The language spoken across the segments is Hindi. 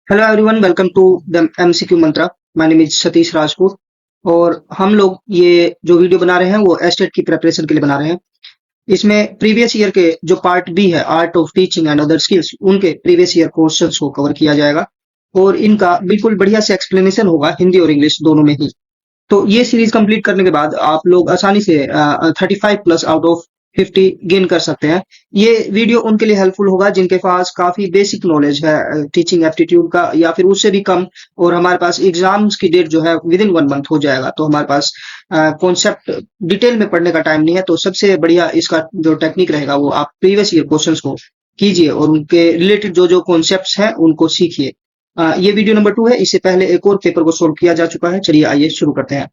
Hello everyone, welcome to the MCQ Mantra. My name is Satish Rajput. और हम लोग ये जो वीडियो बना रहे हैं वो एस्टेट की प्रिपरेशन के लिए बना रहे हैं। इसमें प्रीवियस ईयर के जो पार्ट बी है, art of teaching and other skills, उनके प्रीवियस ईयर क्वेश्चंस को कवर किया जाएगा और इनका बिल्कुल बढ़िया से एक्सप्लेनेशन होगा हिंदी और इंग्लिश दोनों में ही। तो ये सीरीज कंप्लीट करने के बाद आप लोग आसानी से 35+ आउट ऑफ 50 गेन कर सकते हैं। ये वीडियो उनके लिए हेल्पफुल होगा जिनके पास काफी बेसिक नॉलेज है टीचिंग एप्टीट्यूड का या फिर उससे भी कम, और हमारे पास एग्जाम्स की डेट जो है विद इन 1 मंथ हो जाएगा, तो हमारे पास कॉन्सेप्ट डिटेल में पढ़ने का टाइम नहीं है। तो सबसे बढ़िया इसका जो टेक्निक रहेगा वो आप प्रीवियस ईयर क्वेश्चंस को कीजिए और उनके रिलेटेड जो जो कॉन्सेप्ट्स हैं उनको सीखिए। ये वीडियो नंबर 2 है। इससे पहले एक और पेपर को सोल्व किया जा चुका है। चलिए आइए शुरू करते हैं।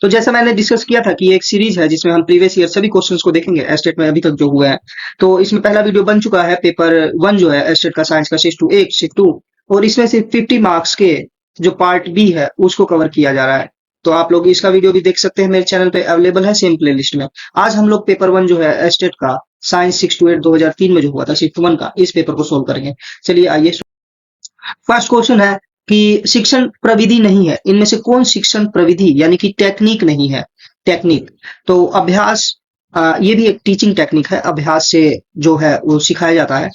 तो जैसा मैंने डिस्कस किया था कि ये एक सीरीज है जिसमें हम प्रीवियस ईयर सभी क्वेश्चंस को देखेंगे एस्टेट में अभी तक जो हुए हैं। तो इसमें पहला वीडियो बन चुका है, पेपर 1 जो है एस्टेट का, साइंस का, शिफ्ट 2 1 शिफ्ट 2, और इसमें से 50 मार्क्स के जो पार्ट बी है उसको कवर किया जा रहा है। तो आप लोग इसका वीडियो भी देख सकते हैं, मेरे चैनल पे अवेलेबल है सेम प्लेलिस्ट में। आज हम लोग पेपर 1 जो है एस्टेट का, साइंस 6 to 8 2003 में जो हुआ था शिफ्ट 1 का, इस पेपर को सोल्व करेंगे। चलिए आइए। फर्स्ट क्वेश्चन है कि शिक्षण प्रविधि नहीं है, इनमें से कौन शिक्षण प्रविधि यानी कि टेक्निक नहीं है। टेक्निक तो अभ्यास, ये भी एक टीचिंग टेक्निक है। अभ्यास से जो है वो सिखाया जाता है।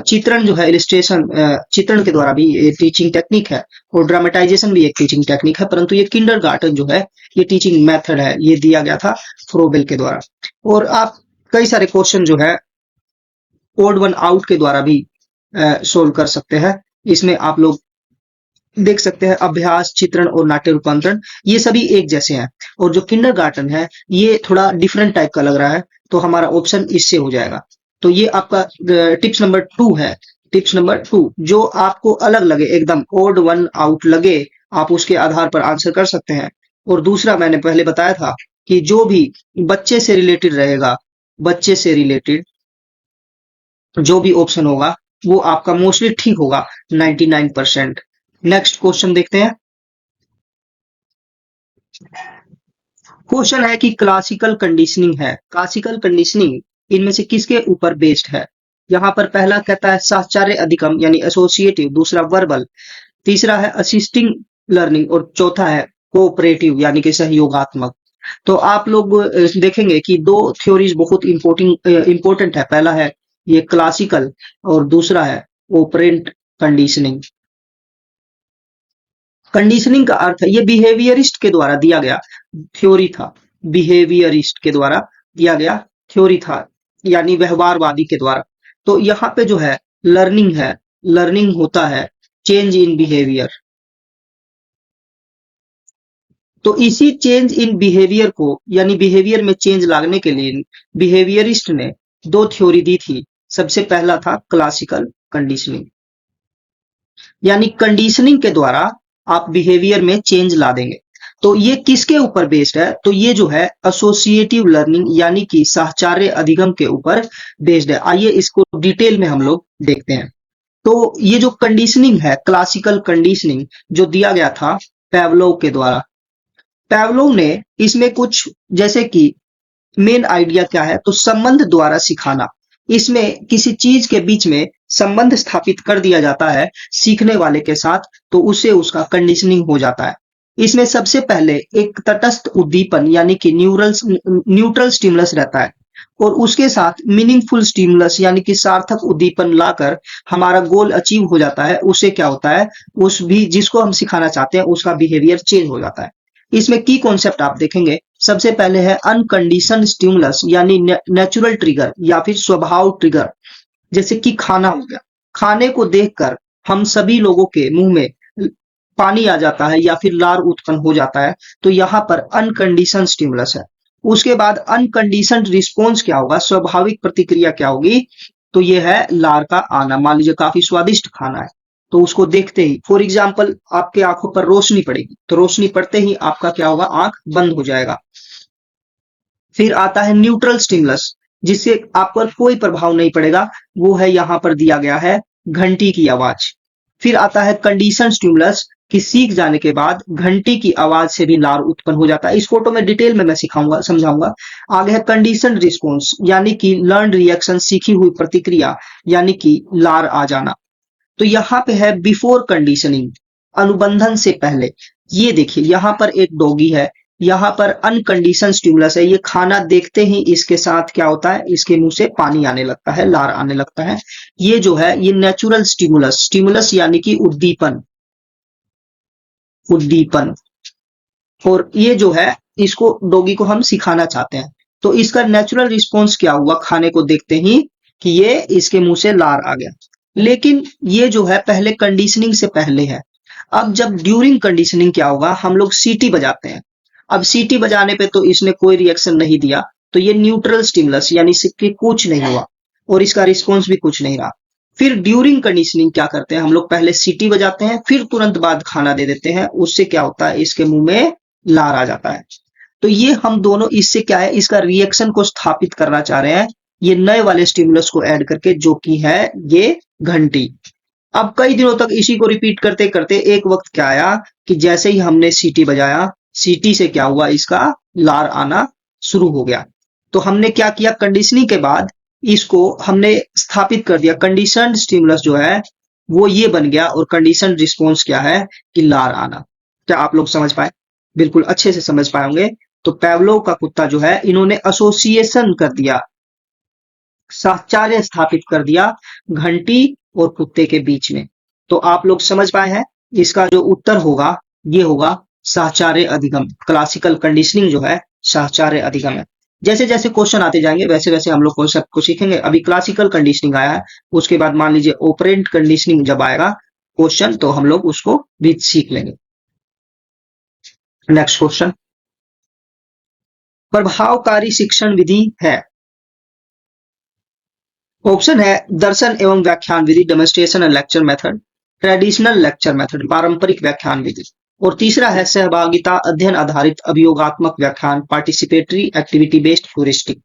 चित्रण जो है, इलिस्ट्रेशन, चित्रण के द्वारा भी ये टीचिंग टेक्निक है। और ड्रामेटाइजेशन भी एक टीचिंग टेक्निक है, परंतु ये किंडरगार्टन जो है ये टीचिंग मेथड है, ये दिया गया था फ्रोबेल के द्वारा। और आप कई सारे क्वेश्चन जो है ओड वन आउट के द्वारा भी सोल्व कर सकते हैं। इसमें आप लोग देख सकते हैं अभ्यास, चित्रण और नाट्य रूपांतरण, ये सभी एक जैसे हैं। और जो किंडरगार्टन है ये थोड़ा डिफरेंट टाइप का लग रहा है, तो हमारा ऑप्शन इससे हो जाएगा। तो ये आपका टिप्स नंबर 2 है। टिप्स नंबर 2, जो आपको अलग लगे, एकदम ओड वन आउट लगे, आप उसके आधार पर आंसर कर सकते हैं। और दूसरा मैंने पहले बताया था कि जो भी बच्चे से रिलेटेड रहेगा, बच्चे से रिलेटेड जो भी ऑप्शन होगा वो आपका मोस्टली ठीक होगा 99%। नेक्स्ट क्वेश्चन देखते हैं। क्वेश्चन है कि क्लासिकल कंडीशनिंग है, क्लासिकल कंडीशनिंग इनमें से किसके ऊपर बेस्ड है। यहाँ पर पहला कहता है साहचर्य अधिगम यानी एसोसिएटिव, दूसरा वर्बल, तीसरा है असिस्टिंग लर्निंग और चौथा है कोऑपरेटिव यानी कि सहयोगात्मक। तो आप लोग देखेंगे कि दो थ्योरीज बहुत इंपॉर्टेंट है। पहला है ये क्लासिकल और दूसरा है ऑपरेंट कंडीशनिंग। कंडीशनिंग का अर्थ है, ये बिहेवियरिस्ट के द्वारा दिया गया थ्योरी था, बिहेवियरिस्ट के द्वारा दिया गया थ्योरी था, यानी व्यवहारवादी के द्वारा। तो यहाँ पे जो है लर्निंग है, लर्निंग होता है चेंज इन बिहेवियर। तो इसी चेंज इन बिहेवियर को, यानी बिहेवियर में चेंज लाने के लिए बिहेवियरिस्ट ने दो थ्योरी दी थी। सबसे पहला था क्लासिकल कंडीशनिंग, यानी कंडीशनिंग के द्वारा आप बिहेवियर में चेंज ला देंगे। तो ये किसके ऊपर बेस्ड है, तो ये जो है एसोसिएटिव लर्निंग यानी कि साहचर्य अधिगम के ऊपर बेस्ड है। आइए इसको डिटेल में हम लोग देखते हैं। तो ये जो कंडीशनिंग है, क्लासिकल कंडीशनिंग, जो दिया गया था पेवलोव के द्वारा। पेवलोव ने इसमें कुछ, जैसे कि मेन आइडिया क्या है, तो संबंध द्वारा सिखाना। इसमें किसी चीज के बीच में संबंध स्थापित कर दिया जाता है सीखने वाले के साथ, तो उससे उसका कंडीशनिंग हो जाता है। इसमें सबसे पहले एक तटस्थ उद्दीपन यानी कि न्यूट्रल स्टिमुलस रहता है, और उसके साथ मीनिंगफुल स्टिमुलस यानी कि सार्थक उद्दीपन लाकर हमारा गोल अचीव हो जाता है। उससे क्या होता है, उस भी जिसको हम सिखाना चाहते हैं उसका बिहेवियर चेंज हो जाता है। इसमें की कॉन्सेप्ट आप देखेंगे, सबसे पहले है अनकंडीशन स्टिमुलस यानी नेचुरल ट्रिगर या फिर स्वभाव ट्रिगर। जैसे कि खाना हो गया, खाने को देखकर हम सभी लोगों के मुंह में पानी आ जाता है या फिर लार उत्पन्न हो जाता है, तो यहाँ पर अनकंडीशन स्टिमुलस है। उसके बाद अनकंडीशन रिस्पॉन्स क्या होगा, स्वाभाविक प्रतिक्रिया क्या होगी, तो ये है लार का आना। मान लीजिए काफी स्वादिष्ट खाना है, तो उसको देखते ही, फॉर एग्जाम्पल, आपके आंखों पर रोशनी पड़ेगी, तो रोशनी पड़ते ही आपका क्या होगा, आंख बंद हो जाएगा। फिर आता है न्यूट्रल स्टिमुलस, जिससे आप पर कोई प्रभाव नहीं पड़ेगा, वो है यहाँ पर दिया गया है घंटी की आवाज। फिर आता है कंडीशन स्टिमुलस, कि सीख जाने के बाद घंटी की आवाज से भी लार उत्पन्न हो जाता है। इस फोटो में डिटेल में मैं सिखाऊंगा, समझाऊंगा। आगे है कंडीशन रिस्पॉन्स यानी कि लर्न रिएक्शन, सीखी हुई प्रतिक्रिया यानी कि लार आ जाना। तो यहाँ पे है बिफोर कंडीशनिंग, अनुबंधन से पहले। ये देखिए यहाँ पर एक डॉगी है, यहाँ पर अनकंडीशन स्टिमुलस है, ये खाना देखते ही इसके साथ क्या होता है, इसके मुंह से पानी आने लगता है, लार आने लगता है। ये जो है ये नेचुरल स्टिमुलस, स्टिमुलस यानी कि उद्दीपन, उद्दीपन। और ये जो है इसको डॉगी को हम सिखाना चाहते हैं, तो इसका नेचुरल रिस्पॉन्स क्या हुआ खाने को देखते ही, कि ये इसके मुंह से लार आ गया। लेकिन ये जो है पहले कंडीशनिंग से पहले है। अब जब ड्यूरिंग कंडीशनिंग क्या होगा, हम लोग सीटी बजाते हैं। अब सीटी बजाने पे तो इसने कोई रिएक्शन नहीं दिया, तो ये न्यूट्रल स्टिमुलस यानी इसके कुछ नहीं हुआ और इसका रिस्पॉन्स भी कुछ नहीं रहा। फिर ड्यूरिंग कंडीशनिंग क्या करते हैं हम लोग, पहले सीटी बजाते हैं फिर तुरंत बाद खाना दे देते हैं, उससे क्या होता है इसके मुंह में लार आ जाता है। तो ये हम दोनों इससे क्या है, इसका रिएक्शन को स्थापित करना चाह रहे हैं, ये नए वाले स्टिमुलस को ऐड करके, जो कि है ये घंटी। अब कई दिनों तक इसी को रिपीट करते करते एक वक्त क्या आया कि जैसे ही हमने सीटी बजाया, सीटी से क्या हुआ, इसका लार आना शुरू हो गया। तो हमने क्या किया, कंडीशनिंग के बाद इसको हमने स्थापित कर दिया, कंडीशनड स्टिमुलस जो है वो ये बन गया, और कंडीशन रिस्पॉन्स क्या है कि लार आना। क्या आप लोग समझ पाए? बिल्कुल अच्छे से समझ पाए होंगे। तो पेवलोव का कुत्ता जो है, इन्होंने एसोसिएशन कर दिया, साहचर्य स्थापित कर दिया घंटी और कुत्ते के बीच में। तो आप लोग समझ पाए हैं, इसका जो उत्तर होगा ये होगा साहचर्य अधिगम। क्लासिकल कंडीशनिंग जो है साहचर्य अधिगम है। जैसे जैसे क्वेश्चन आते जाएंगे वैसे वैसे हम लोग को सबको सीखेंगे। अभी क्लासिकल कंडीशनिंग आया है, उसके बाद मान लीजिए ऑपरेंट कंडीशनिंग जब आएगा क्वेश्चन, तो हम लोग उसको भी सीख लेंगे। नेक्स्ट क्वेश्चन, प्रभावकारी शिक्षण विधि है। ऑप्शन है दर्शन एवं व्याख्यान विधि, demonstration and lecture method, traditional lecture method, पारंपरिक व्याख्यान विधि, और तीसरा है सहभागिता अध्ययन आधारित अभियोगात्मक व्याख्यान, पार्टिसिपेटरी एक्टिविटी बेस्ड ह्यूरिस्टिक।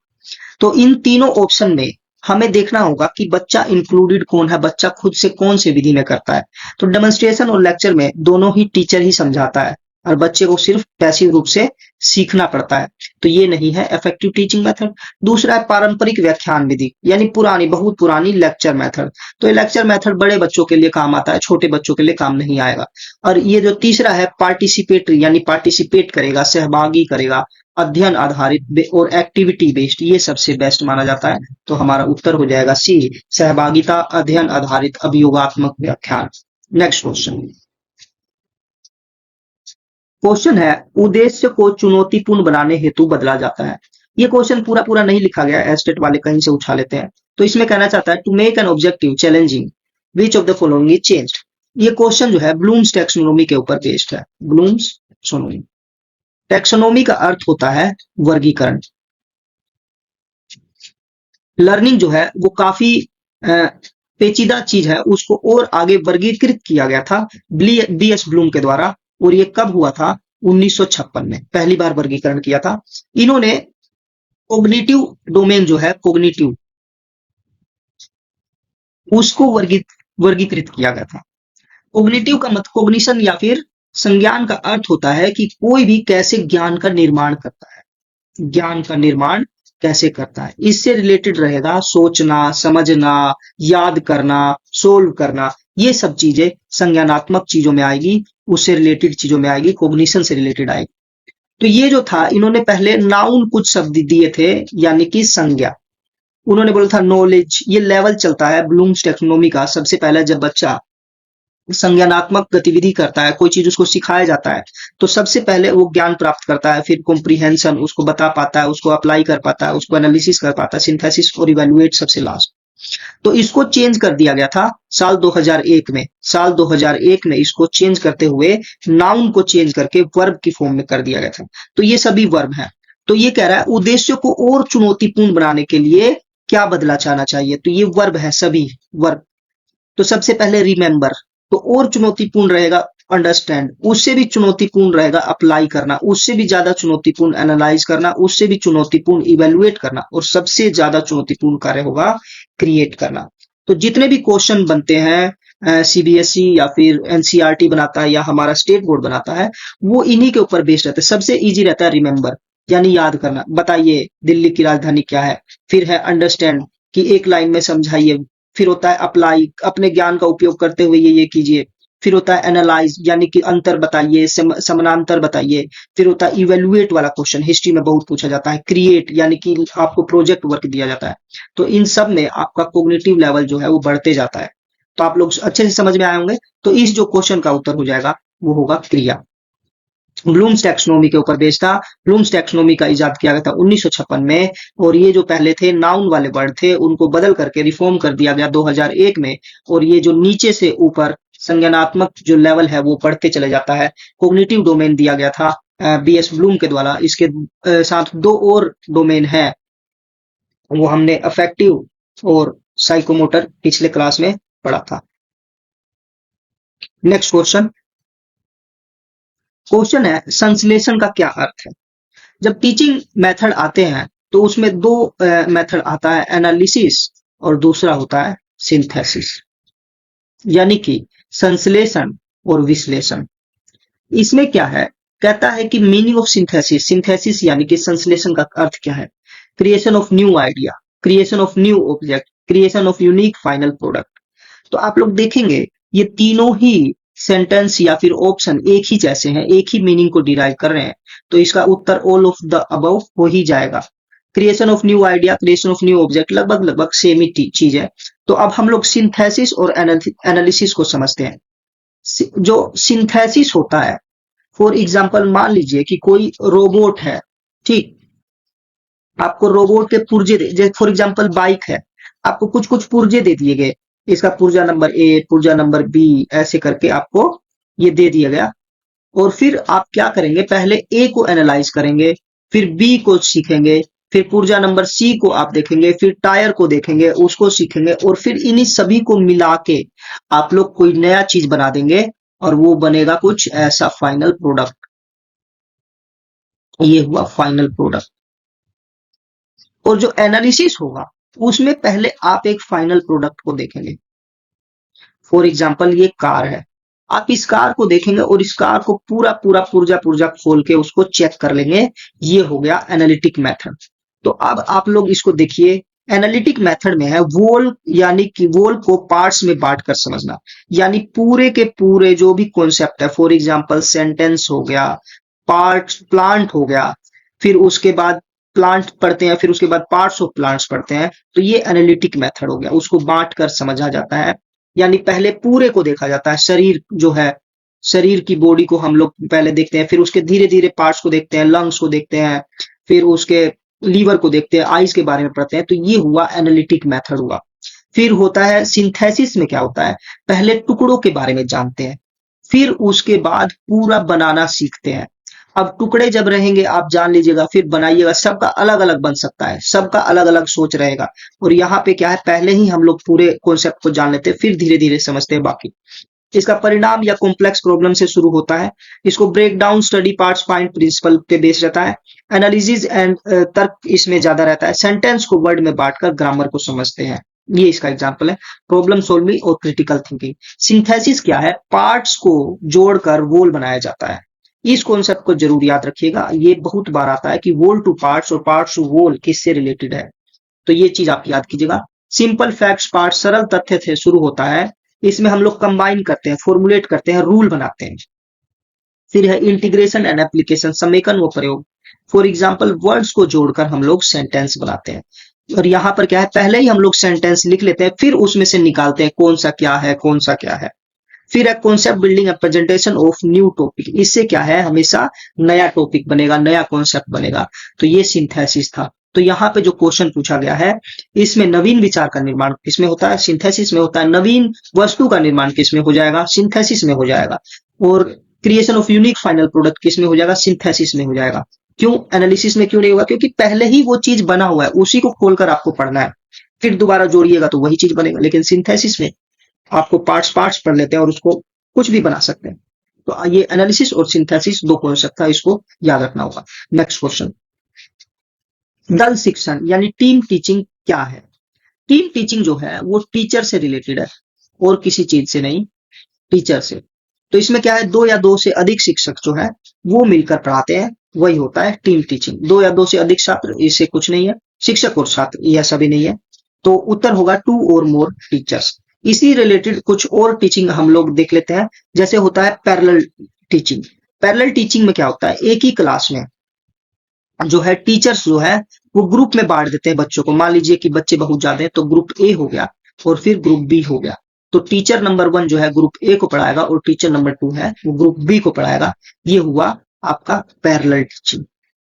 तो इन तीनों ऑप्शन में हमें देखना होगा कि बच्चा इंक्लूडेड कौन है, बच्चा खुद से कौन से विधि में करता है। तो डेमोन्स्ट्रेशन और लेक्चर में दोनों ही टीचर ही समझाता है और बच्चे को सिर्फ पैसिव रूप से सीखना पड़ता है, तो ये नहीं है इफेक्टिव टीचिंग मेथड। दूसरा है पारंपरिक व्याख्यान विधि, यानी पुरानी, बहुत पुरानी लेक्चर मेथड। तो ये लेक्चर मेथड बड़े बच्चों के लिए काम आता है, छोटे बच्चों के लिए काम नहीं आएगा। और ये जो तीसरा है पार्टिसिपेटरी, यानी पार्टिसिपेट करेगा, सहभागी करेगा, अध्ययन आधारित और एक्टिविटी बेस्ड, ये सबसे बेस्ट माना जाता है। तो हमारा उत्तर हो जाएगा सी, सहभागिता अध्ययन आधारित अभियोगात्मक व्याख्यान। नेक्स्ट क्वेश्चन, क्वेश्चन है उद्देश्य को चुनौतीपूर्ण बनाने हेतु बदला जाता है। ये क्वेश्चन पूरा पूरा नहीं लिखा गया, एस्टेट वाले कहीं से उठा लेते हैं। तो इसमें कहना चाहता है to make an objective challenging which of the following is changed. ये क्वेश्चन जो है ब्लूम्स टैक्सोनॉमी के ऊपर बेस्ड है। ब्लूम्स टैक्सोनॉमी, टैक्सोनॉमी का अर्थ होता है वर्गीकरण। लर्निंग जो है वो काफी पेचीदा चीज है, उसको और आगे वर्गीकृत किया गया था बी.एस. ब्लूम के द्वारा। और ये कब हुआ था, 1956 में पहली बार वर्गीकरण किया था इन्होंने। कोग्निटिव डोमेन जो है, कोग्निटिव, उसको वर्गीकृत किया गया था। कोग्निटिव का मत कोग्निशन या फिर संज्ञान का अर्थ होता है कि कोई भी कैसे ज्ञान का निर्माण करता है, ज्ञान का निर्माण कैसे करता है। इससे रिलेटेड रहेगा सोचना, समझना, याद करना, सोल्व करना, ये सब चीजें संज्ञानात्मक चीजों में आएगी, उससे रिलेटेड चीजों में आएगी, कोग्निशन से रिलेटेड आएगी। तो ये जो था, इन्होंने पहले नाउन कुछ शब्द दिए थे, यानी कि संज्ञा। उन्होंने बोला था नॉलेज, ये लेवल चलता है ब्लूम्स टैक्सोनॉमी का। सबसे पहले जब बच्चा संज्ञानात्मक गतिविधि करता है, कोई चीज उसको सिखाया जाता है, तो सबसे पहले वो ज्ञान प्राप्त करता है, फिर कॉम्प्रिहेंशन उसको बता पाता है, उसको अप्लाई कर पाता है, उसको एनालिसिस कर पाता है, सिंथेसिस और इवेलुएट सबसे लास्ट। तो इसको चेंज कर दिया गया था साल 2001 में। साल 2001 में इसको चेंज करते हुए नाउन को चेंज करके वर्ब की फॉर्म में कर दिया गया था। तो ये सभी वर्ब हैं। तो ये कह रहा है उद्देश्य को और चुनौतीपूर्ण बनाने के लिए क्या बदला जाना चाहिए, तो ये वर्ब है, सभी वर्ब। तो सबसे पहले रिमेंबर, तो और चुनौतीपूर्ण रहेगा अंडरस्टैंड, उससे भी चुनौतीपूर्ण रहेगा अप्लाई करना, उससे भी ज्यादा चुनौतीपूर्ण एनालाइज करना, उससे भी चुनौतीपूर्ण इवेलुएट करना, और सबसे ज्यादा चुनौतीपूर्ण कार्य होगा क्रिएट करना। तो जितने भी क्वेश्चन बनते हैं सीबीएसई या फिर एनसीईआरटी बनाता है या हमारा स्टेट बोर्ड बनाता है, वो इन्हीं के ऊपर बेस्ड रहता है। सबसे इजी रहता है रिमेंबर, यानी याद करना, बताइए दिल्ली की राजधानी क्या है। फिर है अंडरस्टैंड, कि एक लाइन में समझाइए फिर होता है अप्लाई, अपने ज्ञान का उपयोग करते हुए ये कीजिए। फिर होता है एनालाइज, यानी कि अंतर बताइए, समानांतर बताइए। फिर होता है इवेल्युएट वाला क्वेश्चन, हिस्ट्री में बहुत पूछा जाता है। क्रिएट, यानी कि आपको प्रोजेक्ट वर्क दिया जाता है। तो इन सब में आपका कॉग्निटिव लेवल जो है वो बढ़ते जाता है। तो आप लोग अच्छे से समझ में आए होंगे। तो इस जो क्वेश्चन का उत्तर हो जाएगा वो होगा क्रिया। ब्लूम्स टैक्सोनॉमी के ऊपर बेस्ड था। ब्लूम्स टैक्सोनॉमी का इजाद किया गया था 1956 में, और ये जो पहले थे नाउन वाले वर्ड थे उनको बदल करके रिफॉर्म कर दिया गया 2001 में। और ये जो नीचे से ऊपर संज्ञानात्मक जो लेवल है वो बढ़ते चले जाता है। कॉग्निटिव डोमेन दिया गया था बीएस ब्लूम के द्वारा। इसके साथ दो और डोमेन है, वो हमने अफेक्टिव और साइकोमोटर पिछले क्लास में पढ़ा था। Next question. क्वेश्चन है संश्लेषण का क्या अर्थ है। जब टीचिंग मेथड आते हैं तो उसमें दो मेथड आता है, एनालिसिस और दूसरा होता है सिंथेसिस, यानी कि संश्लेषण और विश्लेषण। इसमें क्या है, कहता है कि मीनिंग ऑफ सिंथेसिस, सिंथेसिस यानी कि संश्लेषण का अर्थ क्या है। Creation of new idea, creation of new object, creation of unique final product. तो आप लोग देखेंगे ये तीनों ही सेंटेंस या फिर ऑप्शन एक ही जैसे हैं, एक ही मीनिंग को डिराइव कर रहे हैं। तो इसका उत्तर ऑल ऑफ द अबव हो ही जाएगा। Creation of new idea, creation of new object लगभग लगभग सेम ही चीज है। तो अब हम लोग सिंथेसिस और एनालिसिस को समझते हैं। जो सिंथेसिस होता है, फॉर एग्जाम्पल मान लीजिए कि कोई रोबोट है, ठीक, आपको रोबोट के पुर्जे जैसे फॉर एग्जाम्पल बाइक है, आपको कुछ कुछ पुर्जे दे दिए गए, इसका पुर्जा नंबर ए, पुर्जा नंबर बी, ऐसे करके आपको ये दे दिया गया। और फिर आप क्या करेंगे, पहले ए को एनालाइज करेंगे, फिर बी को सीखेंगे, फिर पुर्जा नंबर सी को आप देखेंगे, फिर टायर को देखेंगे, उसको सीखेंगे, और फिर इन्हीं सभी को मिला के आप लोग कोई नया चीज बना देंगे और वो बनेगा कुछ ऐसा फाइनल प्रोडक्ट। ये हुआ फाइनल प्रोडक्ट। और जो एनालिसिस होगा उसमें पहले आप एक फाइनल प्रोडक्ट को देखेंगे। फॉर एग्जाम्पल ये कार है, आप इस कार को देखेंगे और इस कार को पूरा पूरा पुर्जा पुर्जा खोल के उसको चेक कर लेंगे। ये हो गया एनालिटिक मेथड। तो अब आप लोग इसको देखिए, एनालिटिक मेथड में है वोल, यानी कि वोल को पार्ट्स में बांट कर समझना, यानी पूरे के पूरे जो भी कॉन्सेप्ट है, फॉर एग्जाम्पल सेंटेंस हो गया, पार्ट प्लांट हो गया, फिर उसके बाद प्लांट पढ़ते हैं, फिर उसके बाद पार्ट्स ऑफ प्लांट्स पढ़ते हैं। तो ये एनालिटिक मेथड हो गया, उसको बांट कर समझा जाता है। यानी पहले पूरे को देखा जाता है, शरीर जो है, शरीर की बॉडी को हम लोग पहले देखते हैं, फिर उसके धीरे धीरे पार्ट्स को देखते हैं, लंग्स को देखते हैं, फिर उसके लीवर को देखते हैं, आइज के बारे में पढ़ते हैं। तो ये हुआ एनालिटिक मेथड हुआ। फिर होता है सिंथेसिस में क्या होता है, पहले टुकड़ों के बारे में जानते हैं, फिर उसके बाद पूरा बनाना सीखते हैं। अब टुकड़े जब रहेंगे आप जान लीजिएगा, फिर बनाइएगा, सबका अलग अलग बन सकता है, सबका अलग अलग सोच रहेगा। और यहाँ पे क्या है, पहले ही हम लोग पूरे कॉन्सेप्ट को जान लेते हैं, फिर धीरे धीरे समझते हैं बाकी। इसका परिणाम या कॉम्प्लेक्स प्रॉब्लम से शुरू होता है। इसको break down study parts find principle पे बेस रहता है। एनालिसिस एंड तर्क इसमें ज्यादा रहता है। सेंटेंस को वर्ड में बांटकर ग्रामर को समझते हैं, ये इसका एग्जाम्पल है। प्रॉब्लम सॉल्विंग और क्रिटिकल थिंकिंग। सिंथेसिस क्या है, पार्ट्स को जोड़कर वोल बनाया जाता है। इस कॉन्सेप्ट को जरूर याद रखिएगा, ये बहुत बार आता है कि वोल टू पार्ट्स और पार्ट्स टू वोल किससे रिलेटेड है, तो ये चीज आप याद कीजिएगा। सिंपल फैक्ट्स पार्ट सरल तथ्य से शुरू होता है, इसमें हम लोग कंबाइन करते हैं, फॉर्मुलेट करते हैं, रूल बनाते हैं। फिर है इंटीग्रेशन एंड एप्लीकेशन, समेकन व प्रयोग। फॉर एग्जाम्पल वर्ड्स को जोड़कर हम लोग सेंटेंस बनाते हैं। और यहाँ पर क्या है, पहले ही हम लोग सेंटेंस लिख लेते हैं, फिर उसमें से निकालते हैं कौन सा क्या है, कौन सा क्या है। फिर है concept building and presentation of new topic. इससे क्या है, हमेशा नया टॉपिक बनेगा, नया कॉन्सेप्ट बनेगा। तो ये सिंथेसिस था। तो यहाँ पे जो क्वेश्चन पूछा गया है, इसमें नवीन विचार का निर्माण किसमें होता है, सिंथेसिस में होता है। नवीन वस्तु का निर्माण किसमें हो जाएगा, सिंथेसिस में हो जाएगा। और creation of unique final product किसमें हो जाएगा, सिंथेसिस में हो जाएगा। क्यों, एनालिसिस में क्यों नहीं होगा, क्योंकि पहले ही वो चीज बना हुआ है, उसी को खोलकर आपको पढ़ना है, फिर दोबारा जोड़िएगा तो वही चीज बनेगा। लेकिन सिंथेसिस में आपको पार्ट्स पार्ट्स पढ़ लेते हैं और उसको कुछ भी बना सकते हैं। तो ये एनालिसिस और सिंथेसिस दो कॉन्सेप्ट था, इसको याद रखना होगा। Next question. दल शिक्षण यानी टीम टीचिंग क्या है। टीम टीचिंग जो है वो टीचर से रिलेटेड है और किसी चीज से नहीं, टीचर से। तो इसमें क्या है, दो या दो से अधिक शिक्षक जो है वो मिलकर पढ़ाते हैं, वही होता है टीम टीचिंग। दो या दो से अधिक छात्र, इससे कुछ नहीं है। शिक्षक और छात्र, यह सभी नहीं है। तो उत्तर होगा 2 और मोर टीचर्स। इसी रिलेटेड कुछ और टीचिंग हम लोग देख लेते हैं। जैसे होता है पैरेलल टीचिंग। पैरेलल टीचिंग में क्या होता है, एक ही क्लास में जो है टीचर्स जो है वो ग्रुप में बांट देते हैं बच्चों को। मान लीजिए कि बच्चे बहुत ज्यादा हैं तो ग्रुप ए हो गया और फिर ग्रुप बी हो गया। तो टीचर नंबर 1 जो है ग्रुप ए को पढ़ाएगा और टीचर नंबर 2 है वो ग्रुप बी को पढ़ाएगा। ये हुआ आपका पैरेलल टीचिंग।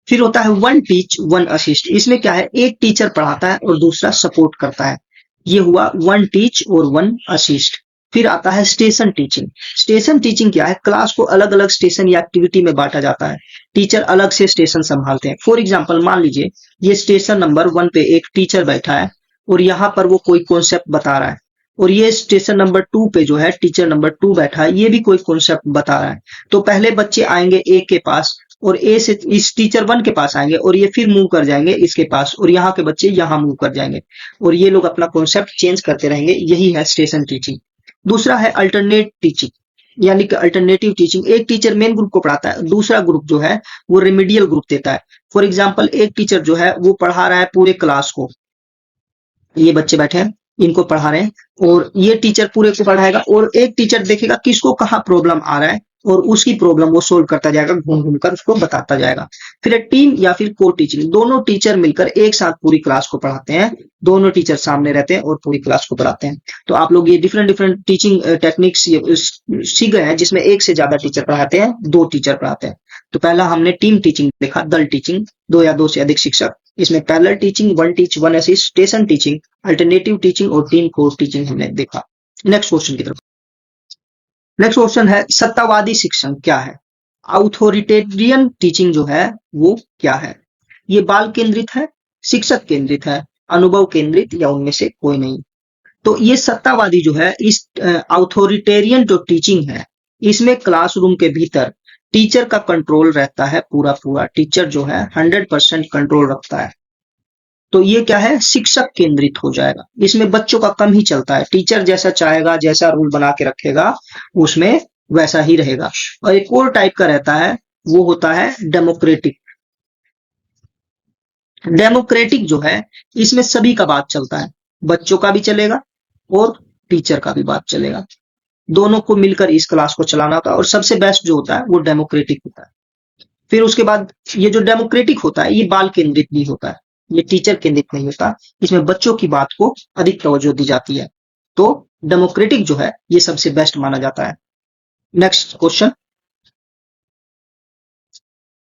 फिर होता है वन टीच वन असिस्ट। इसमें क्या है, एक टीचर पढ़ाता है और दूसरा सपोर्ट करता है। ये हुआ वन टीच और वन असिस्ट। फिर आता है स्टेशन टीचिंग। स्टेशन टीचिंग क्या है, क्लास को अलग अलग स्टेशन या एक्टिविटी में बांटा जाता है। टीचर अलग से स्टेशन संभालते हैं। फॉर एग्जाम्पल मान लीजिए ये स्टेशन नंबर 1 पे एक टीचर बैठा है और यहाँ पर वो कोई कॉन्सेप्ट बता रहा है, और ये स्टेशन नंबर 2 पे जो है टीचर नंबर 2 बैठा है, ये भी कोई कॉन्सेप्ट बता रहा है। तो पहले बच्चे आएंगे ए के पास और ए से इस टीचर 1 के पास आएंगे और ये फिर मूव कर जाएंगे इसके पास, और यहाँ के बच्चे यहाँ मूव कर जाएंगे और ये लोग अपना कॉन्सेप्ट चेंज करते रहेंगे। यही है स्टेशन टीचिंग। दूसरा है अल्टरनेट टीचिंग, यानी कि अल्टरनेटिव टीचिंग। एक टीचर मेन ग्रुप को पढ़ाता है, दूसरा ग्रुप जो है वो रेमेडियल ग्रुप देता है। फॉर एग्जाम्पल एक टीचर जो है वो पढ़ा रहा है पूरे क्लास को, ये बच्चे बैठे हैं इनको पढ़ा रहे हैं और ये टीचर पूरे को पढ़ाएगा, और एक टीचर देखेगा किसको कहाँ प्रॉब्लम आ रहा है और उसकी प्रॉब्लम वो सोल्व करता जाएगा, घूम घूम कर उसको बताता जाएगा। फिर टीम या फिर को टीचिंग, दोनों टीचर मिलकर एक साथ पूरी क्लास को पढ़ाते हैं। दोनों टीचर सामने रहते हैं और पूरी क्लास को पढ़ाते हैं। तो आप लोग ये डिफरेंट डिफरेंट टीचिंग टेक्निक्स सीख गए हैं जिसमें एक से ज्यादा टीचर पढ़ाते हैं, 2 टीचर पढ़ाते हैं। तो पहला हमने टीम टीचिंग देखा, दल टीचिंग, 2 या 2 से अधिक शिक्षक। इसमें parallel teaching, one teach one assist, station teaching, alternative teaching और टीम कोर्स टीचिंग हमने देखा। नेक्स्ट क्वेश्चन की तरफ। नेक्स्ट क्वेश्चन है सत्तावादी शिक्षण क्या है। ऑथोरिटेरियन टीचिंग जो है वो क्या है। ये बाल केंद्रित है, शिक्षक केंद्रित है, अनुभव केंद्रित, या उनमें से कोई नहीं। तो ये सत्तावादी जो है, इस ऑथोरिटेरियन जो टीचिंग है इसमें क्लासरूम के भीतर टीचर का कंट्रोल रहता है पूरा पूरा। टीचर जो है 100% कंट्रोल रखता है। तो ये क्या है, शिक्षक केंद्रित हो जाएगा। इसमें बच्चों का कम ही चलता है, टीचर जैसा चाहेगा, जैसा रूल बना के रखेगा उसमें वैसा ही रहेगा। और एक और टाइप का रहता है वो होता है डेमोक्रेटिक। डेमोक्रेटिक जो है इसमें सभी का बात चलता है, बच्चों का भी चलेगा और टीचर का भी बात चलेगा। दोनों को मिलकर इस क्लास को चलाना होता है और सबसे बेस्ट जो होता है वो डेमोक्रेटिक होता है। फिर उसके बाद ये जो डेमोक्रेटिक होता है ये बाल केंद्रित भी होता है, ये टीचर केंद्रित नहीं होता। इसमें बच्चों की बात को अधिक तवज्जो दी जाती है। तो डेमोक्रेटिक जो है ये सबसे बेस्ट माना जाता है। Next question,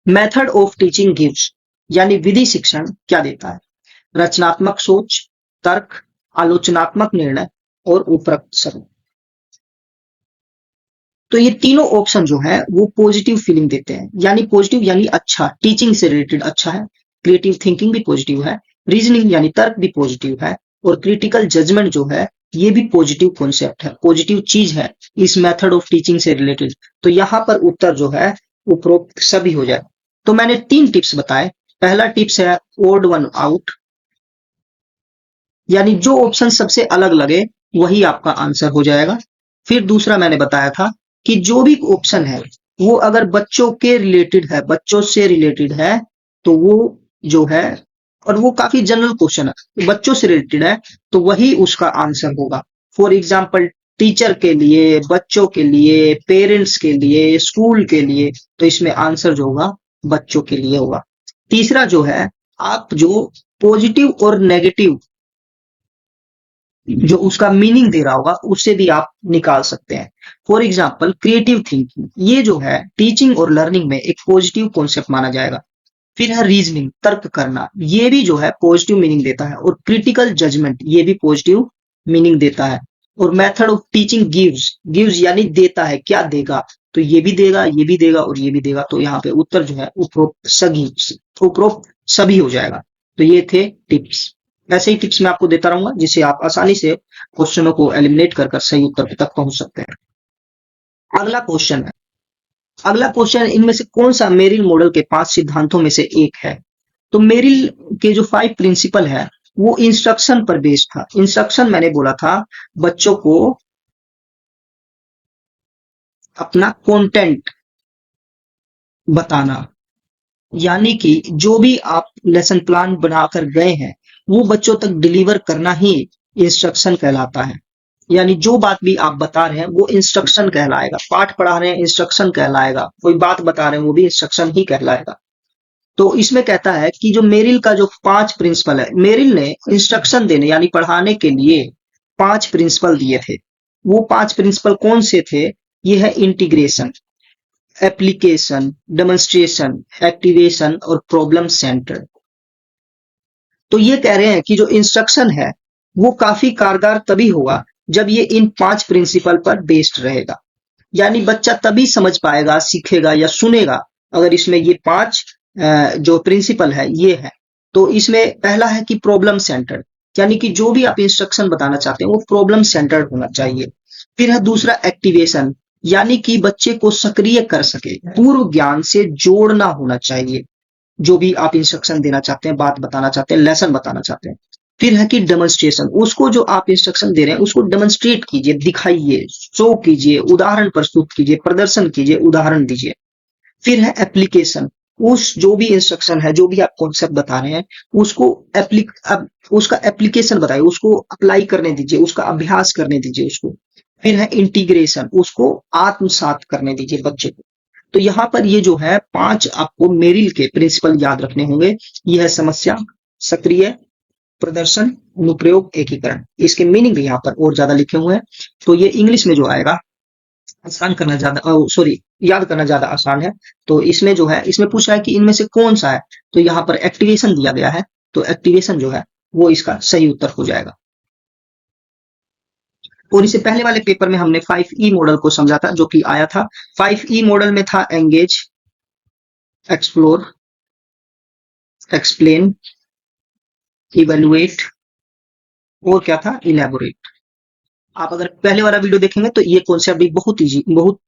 method of teaching gives, यानी विधि शिक्षण क्या देता है। रचनात्मक सोच, तर्क, आलोचनात्मक निर्णय और उपरोक्त सभी। तो ये तीनों ऑप्शन जो है वो पॉजिटिव फीलिंग देते हैं, यानी पॉजिटिव यानी अच्छा, टीचिंग से रिलेटेड अच्छा है। क्रिएटिव थिंकिंग भी पॉजिटिव है, रीजनिंग यानी तर्क भी पॉजिटिव है, और क्रिटिकल जजमेंट जो है ये भी पॉजिटिव कॉन्सेप्ट है, पॉजिटिव चीज है इस मेथड ऑफ टीचिंग से रिलेटेड। तो यहाँ पर उत्तर जो है उपरोक्त सभी हो जाए। तो मैंने 3 टिप्स बताए। पहला टिप्स है ओड वन आउट, यानी जो ऑप्शन सबसे अलग लगे वही आपका आंसर हो जाएगा। फिर दूसरा मैंने बताया था कि जो भी ऑप्शन है वो अगर बच्चों के रिलेटेड है, बच्चों से रिलेटेड है, तो वो जो है, और वो काफी जनरल क्वेश्चन है, तो बच्चों से रिलेटेड है तो वही उसका आंसर होगा। फॉर एग्जाम्पल टीचर के लिए, बच्चों के लिए, पेरेंट्स के लिए, स्कूल के लिए, तो इसमें आंसर जो होगा बच्चों के लिए होगा। तीसरा जो है, आप जो पॉजिटिव और नेगेटिव जो उसका मीनिंग दे रहा होगा उससे भी आप निकाल सकते हैं। फॉर एग्जाम्पल क्रिएटिव थिंकिंग, ये जो है टीचिंग और लर्निंग में एक पॉजिटिव कॉन्सेप्ट माना जाएगा। फिर है रीजनिंग, तर्क करना, ये भी जो है पॉजिटिव मीनिंग देता है। और क्रिटिकल जजमेंट, ये भी पॉजिटिव मीनिंग देता है। और method of teaching gives, gives यानी देता है, क्या देगा, तो ये भी देगा, ये भी देगा और ये भी देगा। तो यहाँ पे उत्तर जो है उपरोक्त सभी हो जाएगा। तो ये थे टिप्स। ऐसे ही टिप्स मैं आपको देता रहूंगा जिससे आप आसानी से क्वेश्चनों को एलिमिनेट कर सही उत्तर तक पहुंच सकते हैं। अगला क्वेश्चन है, अगला क्वेश्चन, इनमें से कौन सा मेरिल मॉडल के 5 सिद्धांतों में से एक है। तो मेरिल के जो 5 प्रिंसिपल है वो इंस्ट्रक्शन पर बेस्ड था। इंस्ट्रक्शन मैंने बोला था बच्चों को अपना कंटेंट बताना, यानी कि जो भी आप लेसन प्लान बनाकर गए हैं वो बच्चों तक डिलीवर करना ही इंस्ट्रक्शन कहलाता है। यानी जो बात भी आप बता रहे हैं वो इंस्ट्रक्शन कहलाएगा, पाठ पढ़ा रहे हैं इंस्ट्रक्शन कहलाएगा, कोई बात बता रहे हैं वो भी इंस्ट्रक्शन ही कहलाएगा। तो इसमें कहता है कि जो मेरिल का जो 5 प्रिंसिपल है, मेरिल ने इंस्ट्रक्शन देने यानी पढ़ाने के लिए 5 प्रिंसिपल दिए थे। वो 5 प्रिंसिपल कौन से थे? ये है इंटीग्रेशन, एप्लीकेशन, डेमोन्स्ट्रेशन, एक्टिवेशन और प्रॉब्लम सेंटर। तो ये कह रहे हैं कि जो इंस्ट्रक्शन है वो काफी कारगर तभी होगा जब ये इन 5 प्रिंसिपल पर बेस्ड रहेगा। यानी बच्चा तभी समझ पाएगा, सीखेगा या सुनेगा अगर इसमें ये 5 जो प्रिंसिपल है ये है। तो इसमें पहला है कि प्रॉब्लम सेंटर्ड, यानी कि जो भी आप इंस्ट्रक्शन बताना चाहते हैं वो प्रॉब्लम सेंटर्ड होना चाहिए। फिर है दूसरा एक्टिवेशन, यानी कि बच्चे को सक्रिय कर सके, पूर्व ज्ञान से जोड़ना होना चाहिए। जो भी आप इंस्ट्रक्शन देना चाहते हैं, बात बताना चाहते हैं, लेसन बताना चाहते हैं। फिर है कि डेमोन्स्ट्रेशन, उसको जो आप इंस्ट्रक्शन दे रहे हैं उसको डेमोन्स्ट्रेट कीजिए, दिखाइए, शो कीजिए, उदाहरण प्रस्तुत कीजिए, प्रदर्शन कीजिए, उदाहरण दीजिए। फिर है एप्लीकेशन, उस जो भी इंस्ट्रक्शन है, जो भी आप कॉन्सेप्ट बता रहे हैं उसको उसका एप्लीकेशन बताइए, उसको अप्लाई करने दीजिए, उसका अभ्यास करने दीजिए उसको। फिर है इंटीग्रेशन, उसको आत्मसात करने दीजिए बच्चे को। तो यहाँ पर ये जो है 5 आपको मेरिल के प्रिंसिपल याद रखने होंगे। यह है समस्या, सक्रिय, प्रदर्शन, अनुप्रयोग, एकीकरण। इसके मीनिंग भी यहाँ पर और ज्यादा लिखे हुए हैं। तो ये इंग्लिश में जो आएगा आसान करना ज्यादा, सॉरी, याद करना ज्यादा आसान है। तो इसमें जो है, इसमें पूछा है कि इनमें से कौन सा है, तो यहाँ पर एक्टिवेशन दिया गया है। तो एक्टिवेशन जो है वो इसका सही उत्तर हो जाएगा। और इससे पहले वाले पेपर में हमने 5E मॉडल को समझा था, जो कि आया था। 5E मॉडल में था एंगेज, एक्सप्लोर, एक्सप्लेन, इवेलुएट और क्या था, इलेबोरेट। आप अगर पहले वाला वीडियो देखेंगे तो ये कॉन्सेप्ट भी बहुत इजी, बहुत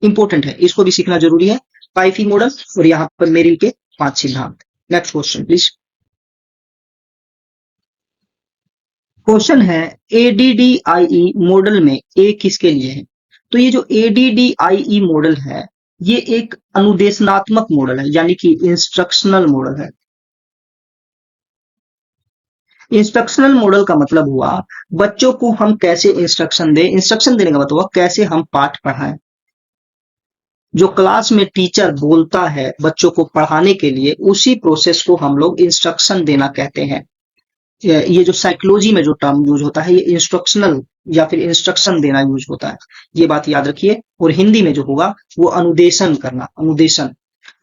इंपॉर्टेंट है, इसको भी सीखना जरूरी है। 5E मॉडल और यहाँ पर मेरिल के 5 सिद्धांत। Next question please. क्वेश्चन है ADDIE मॉडल में ए किसके लिए है? तो ये जो ADDIE मॉडल है ये एक अनुदेशनात्मक मॉडल है, यानी कि इंस्ट्रक्शनल मॉडल है। इंस्ट्रक्शनल मॉडल का मतलब हुआ बच्चों को हम कैसे इंस्ट्रक्शन दें, इंस्ट्रक्शन देने का मतलब हुआ कैसे हम पाठ पढ़ाएं। जो क्लास में टीचर बोलता है बच्चों को पढ़ाने के लिए, उसी प्रोसेस को हम लोग इंस्ट्रक्शन देना कहते हैं। ये जो साइकोलॉजी में जो टर्म यूज होता है ये इंस्ट्रक्शनल या फिर इंस्ट्रक्शन देना यूज होता है, ये बात याद रखिए। और हिंदी में जो होगा वो अनुदेशन करना, अनुदेशन।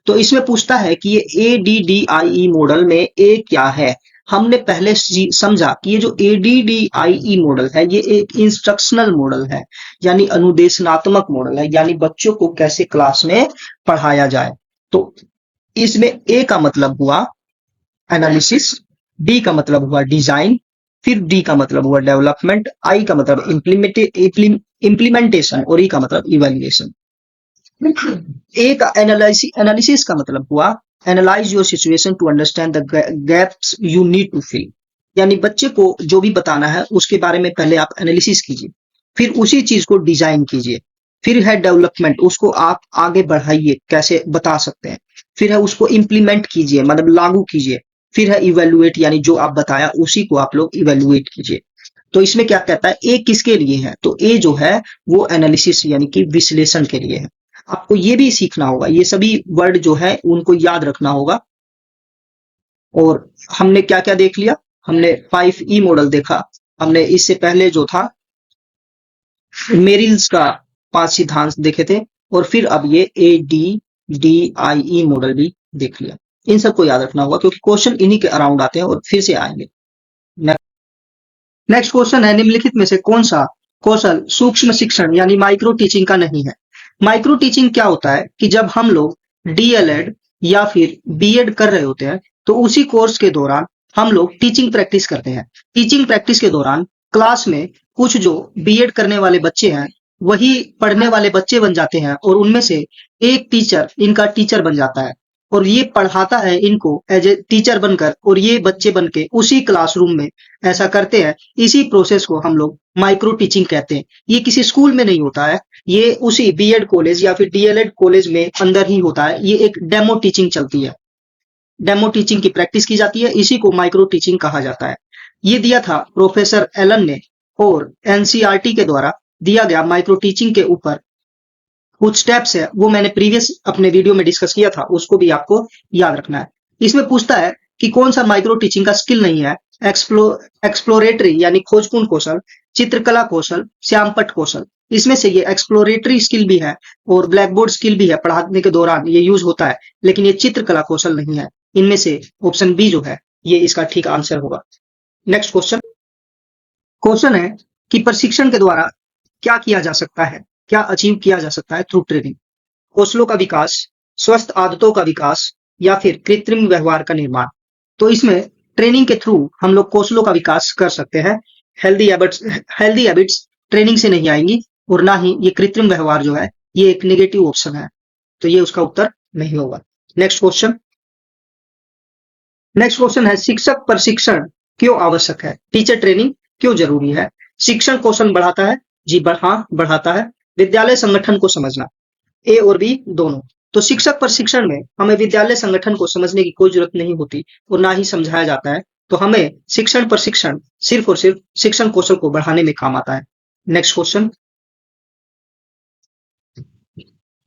तो इसमें पूछता है कि ये ADDIE मॉडल में ए क्या है। हमने पहले समझा कि ये जो ADDIE मॉडल है ये एक इंस्ट्रक्शनल मॉडल है, यानी अनुदेशनात्मक मॉडल है, यानी बच्चों को कैसे क्लास में पढ़ाया जाए। तो इसमें ए का मतलब हुआ एनालिसिस, डी का मतलब हुआ डिजाइन, फिर डी का मतलब हुआ डेवलपमेंट, आई का मतलब इम्प्लीमेंटेशन और ई का मतलब इवेल्युएशन। ए का एनालिसिस का मतलब हुआ analyse your situation to understand the gaps you need to fill, यानी बच्चे को जो भी बताना है उसके बारे में पहले आप एनालिसिस कीजिए, फिर उसी चीज को डिजाइन कीजिए। फिर है डेवलपमेंट, उसको आप आगे बढ़ाइए, कैसे बता सकते हैं। फिर है उसको इम्प्लीमेंट कीजिए, मतलब लागू कीजिए। फिर है इवेल्युएट, यानी जो आप बताया उसी को आप लोग इवेल्युएट कीजिए। तो इसमें क्या कहता है, ए किसके लिए है? तो ए जो है वो एनालिसिस यानी कि विश्लेषण के लिए है। आपको ये भी सीखना होगा, ये सभी वर्ड जो है उनको याद रखना होगा। और हमने क्या क्या देख लिया, हमने 5E मॉडल देखा, हमने इससे पहले जो था मेरिल्स का 5 सिद्धांत देखे थे, और फिर अब ये ADDIE मॉडल भी देख लिया। इन सबको याद रखना होगा क्योंकि क्वेश्चन इन्हीं के अराउंड आते हैं और फिर से आएंगे। नेक्स्ट क्वेश्चन है, निम्नलिखित में से कौन सा कौशल सूक्ष्म शिक्षण यानी माइक्रो टीचिंग का नहीं है? माइक्रो टीचिंग क्या होता है कि जब हम लोग DLED या फिर BEd कर रहे होते हैं तो उसी कोर्स के दौरान हम लोग टीचिंग प्रैक्टिस करते हैं। टीचिंग प्रैक्टिस के दौरान क्लास में कुछ जो BEd करने वाले बच्चे हैं वही पढ़ने वाले बच्चे बन जाते हैं, और उनमें से एक टीचर इनका टीचर बन जाता है और ये पढ़ाता है इनको एज ए टीचर बनकर, और ये बच्चे बनके उसी क्लासरूम में ऐसा करते हैं। इसी प्रोसेस को हम लोग माइक्रो टीचिंग कहते हैं। ये किसी स्कूल में नहीं होता है, ये उसी BEd कॉलेज या फिर DLED कॉलेज में अंदर ही होता है। ये एक डेमो टीचिंग चलती है। डेमो टीचिंग की प्रैक्टिस की जाती है, इसी को माइक्रो टीचिंग कहा जाता है। ये दिया था प्रोफेसर एलन ने, और एनसीईआरटी के द्वारा दिया गया माइक्रो टीचिंग के ऊपर कुछ स्टेप्स है, वो मैंने प्रीवियस अपने वीडियो में डिस्कस किया था, उसको भी आपको याद रखना है। इसमें पूछता है कि कौन सा माइक्रो टीचिंग का स्किल नहीं है। एक्सप्लोरेटरी यानी खोजपूर्ण कौशल, चित्रकला कौशल, श्यामपट्ट कौशल। इसमें से ये एक्सप्लोरेटरी स्किल भी है और ब्लैक बोर्ड स्किल भी है, पढ़ाने के दौरान ये यूज होता है, लेकिन ये चित्रकला कौशल नहीं है। इनमें से ऑप्शन बी जो है ये इसका ठीक आंसर होगा। Next question. क्वेश्चन है कि प्रशिक्षण के द्वारा क्या किया जा सकता है, क्या अचीव किया जा सकता है थ्रू ट्रेनिंग। कौशलों का विकास, स्वस्थ आदतों का विकास, या फिर कृत्रिम व्यवहार का निर्माण। तो इसमें ट्रेनिंग के थ्रू हम लोग कौशलों का विकास कर सकते हैं। हेल्दी हैबिट्स ट्रेनिंग से नहीं आएंगी, और ना ही ये कृत्रिम व्यवहार जो है ये एक नेगेटिव ऑप्शन है, तो ये उसका उत्तर नहीं होगा। Next question. नेक्स्ट क्वेश्चन है शिक्षक प्रशिक्षण क्यों आवश्यक है, टीचर ट्रेनिंग क्यों जरूरी है। शिक्षण कौशल बढ़ाता है, जी हाँ बढ़ाता है। विद्यालय संगठन को समझना, ए और बी दोनों। तो शिक्षक प्रशिक्षण में हमें विद्यालय संगठन को समझने की कोई जरूरत नहीं होती और ना ही समझाया जाता है, तो हमें शिक्षण प्रशिक्षण सिर्फ और सिर्फ शिक्षण कौशल को बढ़ाने में काम आता है। Next question.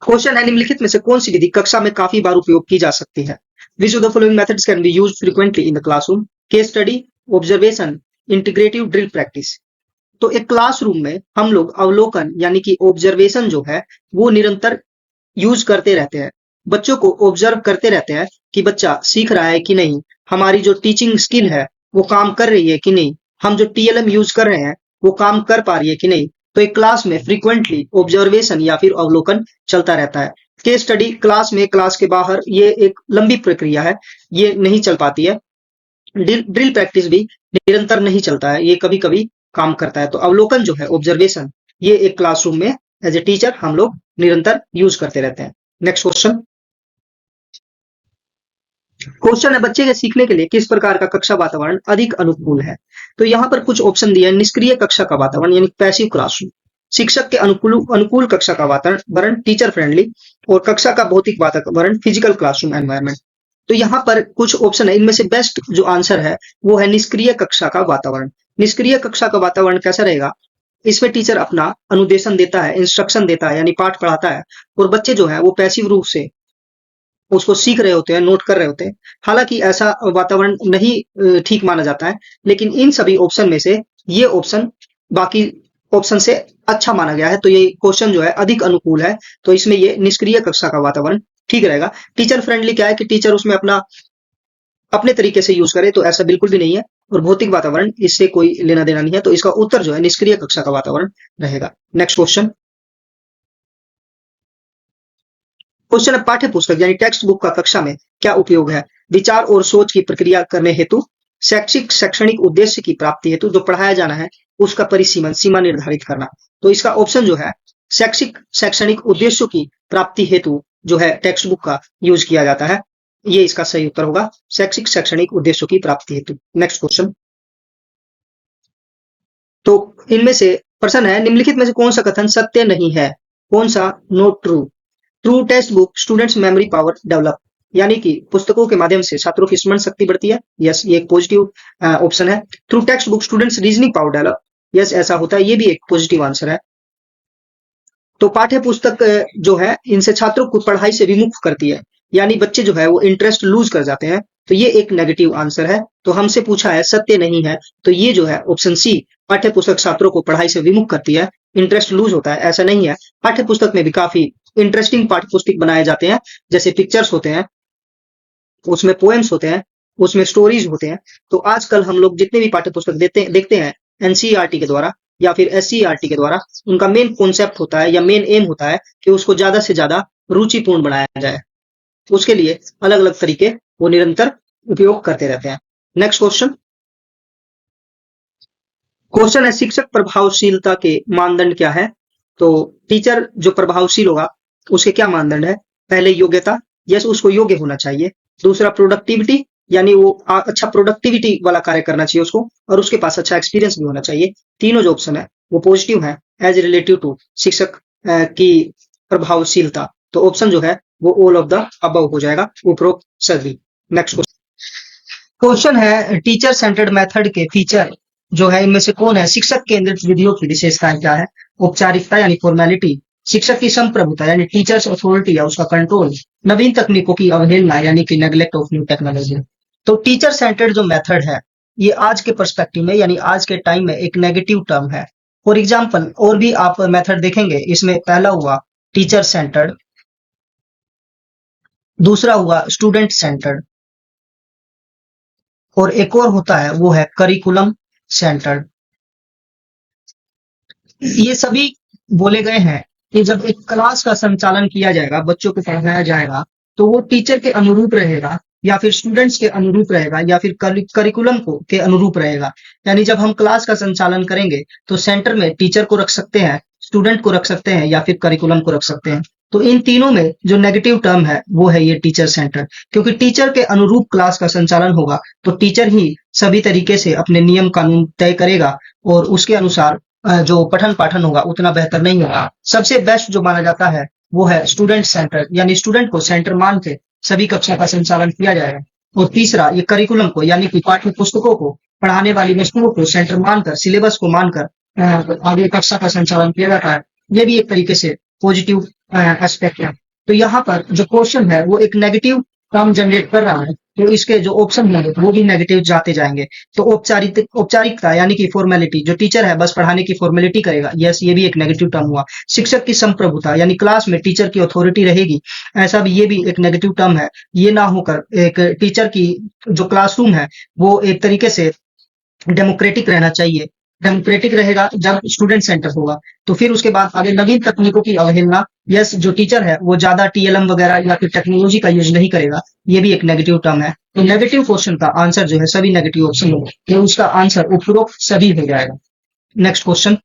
क्वेश्चन है निम्नलिखित में से कौन सी विधि कक्षा में काफी बार उपयोग की जा सकती है। विच of the following methods can be used frequently in the classroom. Case study, observation, integrative drill practice. तो एक क्लासरूम में हम लोग अवलोकन यानी कि ऑब्जर्वेशन जो है वो निरंतर यूज करते रहते हैं। बच्चों को ऑब्जर्व करते रहते हैं कि बच्चा सीख रहा है कि नहीं, हमारी जो टीचिंग स्किल है वो काम कर रही है कि नहीं, हम जो टीएलएम यूज कर रहे हैं वो काम कर पा रही है कि नहीं। तो एक क्लास में फ्रीक्वेंटली ऑब्जर्वेशन या फिर अवलोकन चलता रहता है। केस स्टडी क्लास में, क्लास के बाहर ये एक लंबी प्रक्रिया है, ये नहीं चल पाती है। ड्रिल प्रैक्टिस भी निरंतर नहीं चलता है, ये कभी कभी काम करता है। तो अवलोकन जो है ऑब्जर्वेशन, ये एक क्लासरूम में एज ए टीचर हम लोग निरंतर यूज करते रहते हैं। Next question. क्वेश्चन है बच्चे के सीखने के लिए किस प्रकार का कक्षा वातावरण अधिक अनुकूल है। तो यहाँ पर कुछ ऑप्शन दिए हैं। निष्क्रिय कक्षा का वातावरण यानी पैसिव क्लासरूम, शिक्षक के अनुकूल कक्षा का वातावरण टीचर फ्रेंडली, और कक्षा का भौतिक वातावरण फिजिकल क्लासरूम एनवायरनमेंट। तो यहाँ पर कुछ ऑप्शन है, इनमें से बेस्ट जो आंसर है वो है निष्क्रिय कक्षा का वातावरण। निष्क्रिय कक्षा का वातावरण कैसा रहेगा, इसमें टीचर अपना अनुदेशन देता है, इंस्ट्रक्शन देता है यानी पाठ पढ़ाता है, और बच्चे जो है वो पैसिव रूप से उसको सीख रहे होते हैं, नोट कर रहे होते हैं। हालांकि ऐसा वातावरण नहीं ठीक माना जाता है, लेकिन इन सभी ऑप्शन में से ये ऑप्शन बाकी ऑप्शन से अच्छा माना गया है, तो ये क्वेश्चन जो है अधिक अनुकूल है, तो इसमें ये निष्क्रिय कक्षा का वातावरण ठीक रहेगा। टीचर फ्रेंडली क्या है कि टीचर उसमें अपने तरीके से यूज करे, तो ऐसा बिल्कुल भी नहीं है। और भौतिक वातावरण इससे कोई लेना देना नहीं है, तो इसका उत्तर जो है निष्क्रिय कक्षा का वातावरण रहेगा। Next question. क्वेश्चन है पाठ्य पुस्तक यानी टेक्स्ट बुक का कक्षा में क्या उपयोग है। विचार और सोच की प्रक्रिया करने हेतु, शैक्षणिक उद्देश्य की प्राप्ति हेतु, जो पढ़ाया जाना है उसका परिसीमन सीमा निर्धारित करना। तो इसका ऑप्शन जो है शैक्षणिक उद्देश्यों की प्राप्ति हेतु जो है टेक्स्ट बुक का यूज किया जाता है, ये इसका सही उत्तर होगा, शैक्षणिक उद्देश्यों की प्राप्ति हेतु। Next question. तो इनमें से प्रश्न है निम्नलिखित में से कौन सा कथन सत्य नहीं है, कौन सा not true. Through text book students memory power develop, यानी कि पुस्तकों के माध्यम से छात्रों की स्मरण शक्ति बढ़ती है, यस ये एक पॉजिटिव ऑप्शन है। Through text book students reasoning power develop, yes ऐसा होता है, ये भी एक पॉजिटिव आंसर है। तो पाठ्य पुस्तक जो है इनसे छात्रों को पढ़ाई से विमुख करती है, यानी बच्चे जो है वो इंटरेस्ट लूज कर जाते हैं, तो ये एक नेगेटिव आंसर है। तो हमसे पूछा है सत्य नहीं है, तो ये जो है ऑप्शन सी, पाठ्य पुस्तक छात्रों को पढ़ाई से विमुख करती है, इंटरेस्ट लूज होता है, ऐसा नहीं है। पाठ्य पुस्तक में भी काफी इंटरेस्टिंग पाठ्य पुस्तक बनाए जाते हैं, जैसे पिक्चर्स होते हैं, उसमें पोएम्स होते हैं, उसमें स्टोरीज होते हैं। तो आजकल हम लोग जितने भी पाठ्य पुस्तक देखते हैं एनसीईआरटी के द्वारा या फिर एससीईआरटी के द्वारा, उनका मेन कॉन्सेप्ट होता है या मेन एम होता है कि उसको ज्यादा से ज्यादा रुचिपूर्ण बनाया जाए। उसके लिए अलग अलग तरीके वो निरंतर उपयोग करते रहते हैं। Next question. क्वेश्चन है शिक्षक प्रभावशीलता के मानदंड क्या है। तो टीचर जो प्रभावशील होगा उसके क्या मानदंड है। पहले योग्यता, यस उसको योग्य होना चाहिए। दूसरा प्रोडक्टिविटी, यानी वो अच्छा प्रोडक्टिविटी वाला कार्य करना चाहिए उसको, और उसके पास अच्छा एक्सपीरियंस भी होना चाहिए। तीनों जो ऑप्शन है वो पॉजिटिव है एज रिलेटिव टू शिक्षक की प्रभावशीलता। तो ऑप्शन जो है वो ऑल ऑफ द अबव हो जाएगा, उपरोक्त सभी। नेक्स्ट क्वेश्चन है, टीचर सेंटर्ड मेथड के फीचर जो है इनमें से कौन है? शिक्षक केंद्रित विधियों की विशेषताएं क्या है? औपचारिकता यानी फॉर्मेलिटी, शिक्षक की संप्रभुता यानी टीचर्स अथॉरिटी या उसका कंट्रोल, नवीन तकनीकों की अवहेलना यानी कि नेग्लेक्ट ऑफ न्यू टेक्नोलॉजी। तो टीचर सेंटर्ड जो मेथड है ये आज के पर्सपेक्टिव में यानी आज के टाइम में एक नेगेटिव टर्म है। फॉर एग्जाम्पल और भी आप मेथड देखेंगे, इसमें पहला हुआ टीचर सेंटर्ड, दूसरा हुआ स्टूडेंट सेंटर्ड, और एक और होता है वो है करिकुलम सेंटर्ड। ये सभी बोले गए हैं कि जब एक क्लास का संचालन किया जाएगा, बच्चों को पढ़ाया जाएगा, तो वो टीचर के अनुरूप रहेगा या फिर स्टूडेंट्स के अनुरूप रहेगा या फिर करिकुलम को के अनुरूप रहेगा। यानी जब हम क्लास का संचालन करेंगे तो सेंटर में टीचर को रख सकते हैं, स्टूडेंट को रख सकते हैं या फिर करिकुलम को रख सकते हैं। तो इन तीनों में जो नेगेटिव टर्म है वो है ये टीचर सेंटर, क्योंकि टीचर के अनुरूप क्लास का संचालन होगा तो टीचर ही सभी तरीके से अपने नियम कानून तय करेगा और उसके अनुसार जो पठन पाठन होगा उतना बेहतर नहीं होगा। सबसे बेस्ट जो माना जाता है वो है स्टूडेंट सेंटर, यानी स्टूडेंट को सेंटर मान के सभी कक्षा का संचालन किया जाएगा। और तीसरा ये करिकुलम को यानी कि पाठ्य पुस्तकों को, पढ़ाने वाली वस्तुओं को सेंटर मानकर, सिलेबस को मानकर आगे कक्षा का संचालन किया जाता है। ये भी एक तरीके से पॉजिटिव एस्पेक्ट है। तो यहाँ पर जो क्वेश्चन है वो एक नेगेटिव टर्म जनरेट कर रहा है, तो इसके जो ऑप्शन होंगे वो भी नेगेटिव जाते जाएंगे। तो औपचारिकता यानी कि फॉर्मेलिटी, जो टीचर है बस पढ़ाने की फॉर्मेलिटी करेगा, यस ये भी एक नेगेटिव टर्म हुआ। शिक्षक की संप्रभुता यानी क्लास में टीचर की अथॉरिटी रहेगी, ऐसा भी ये भी एक नेगेटिव टर्म है। ये ना होकर एक टीचर की जो क्लासरूम है वो एक तरीके से डेमोक्रेटिक रहना चाहिए। डेमोक्रेटिक रहेगा जब स्टूडेंट सेंटर होगा। तो फिर उसके बाद आगे नवीन तकनीकों की अवहेलना, यस जो टीचर है वो ज्यादा टीएलएम वगैरह या फिर टेक्नोलॉजी का यूज नहीं करेगा, ये भी एक नेगेटिव टर्म है। तो नेगेटिव क्वेश्चन का आंसर जो है सभी नेगेटिव ऑप्शन होगा, तो उसका आंसर उपरोक्त सभी हो जाएगा। नेक्स्ट क्वेश्चन,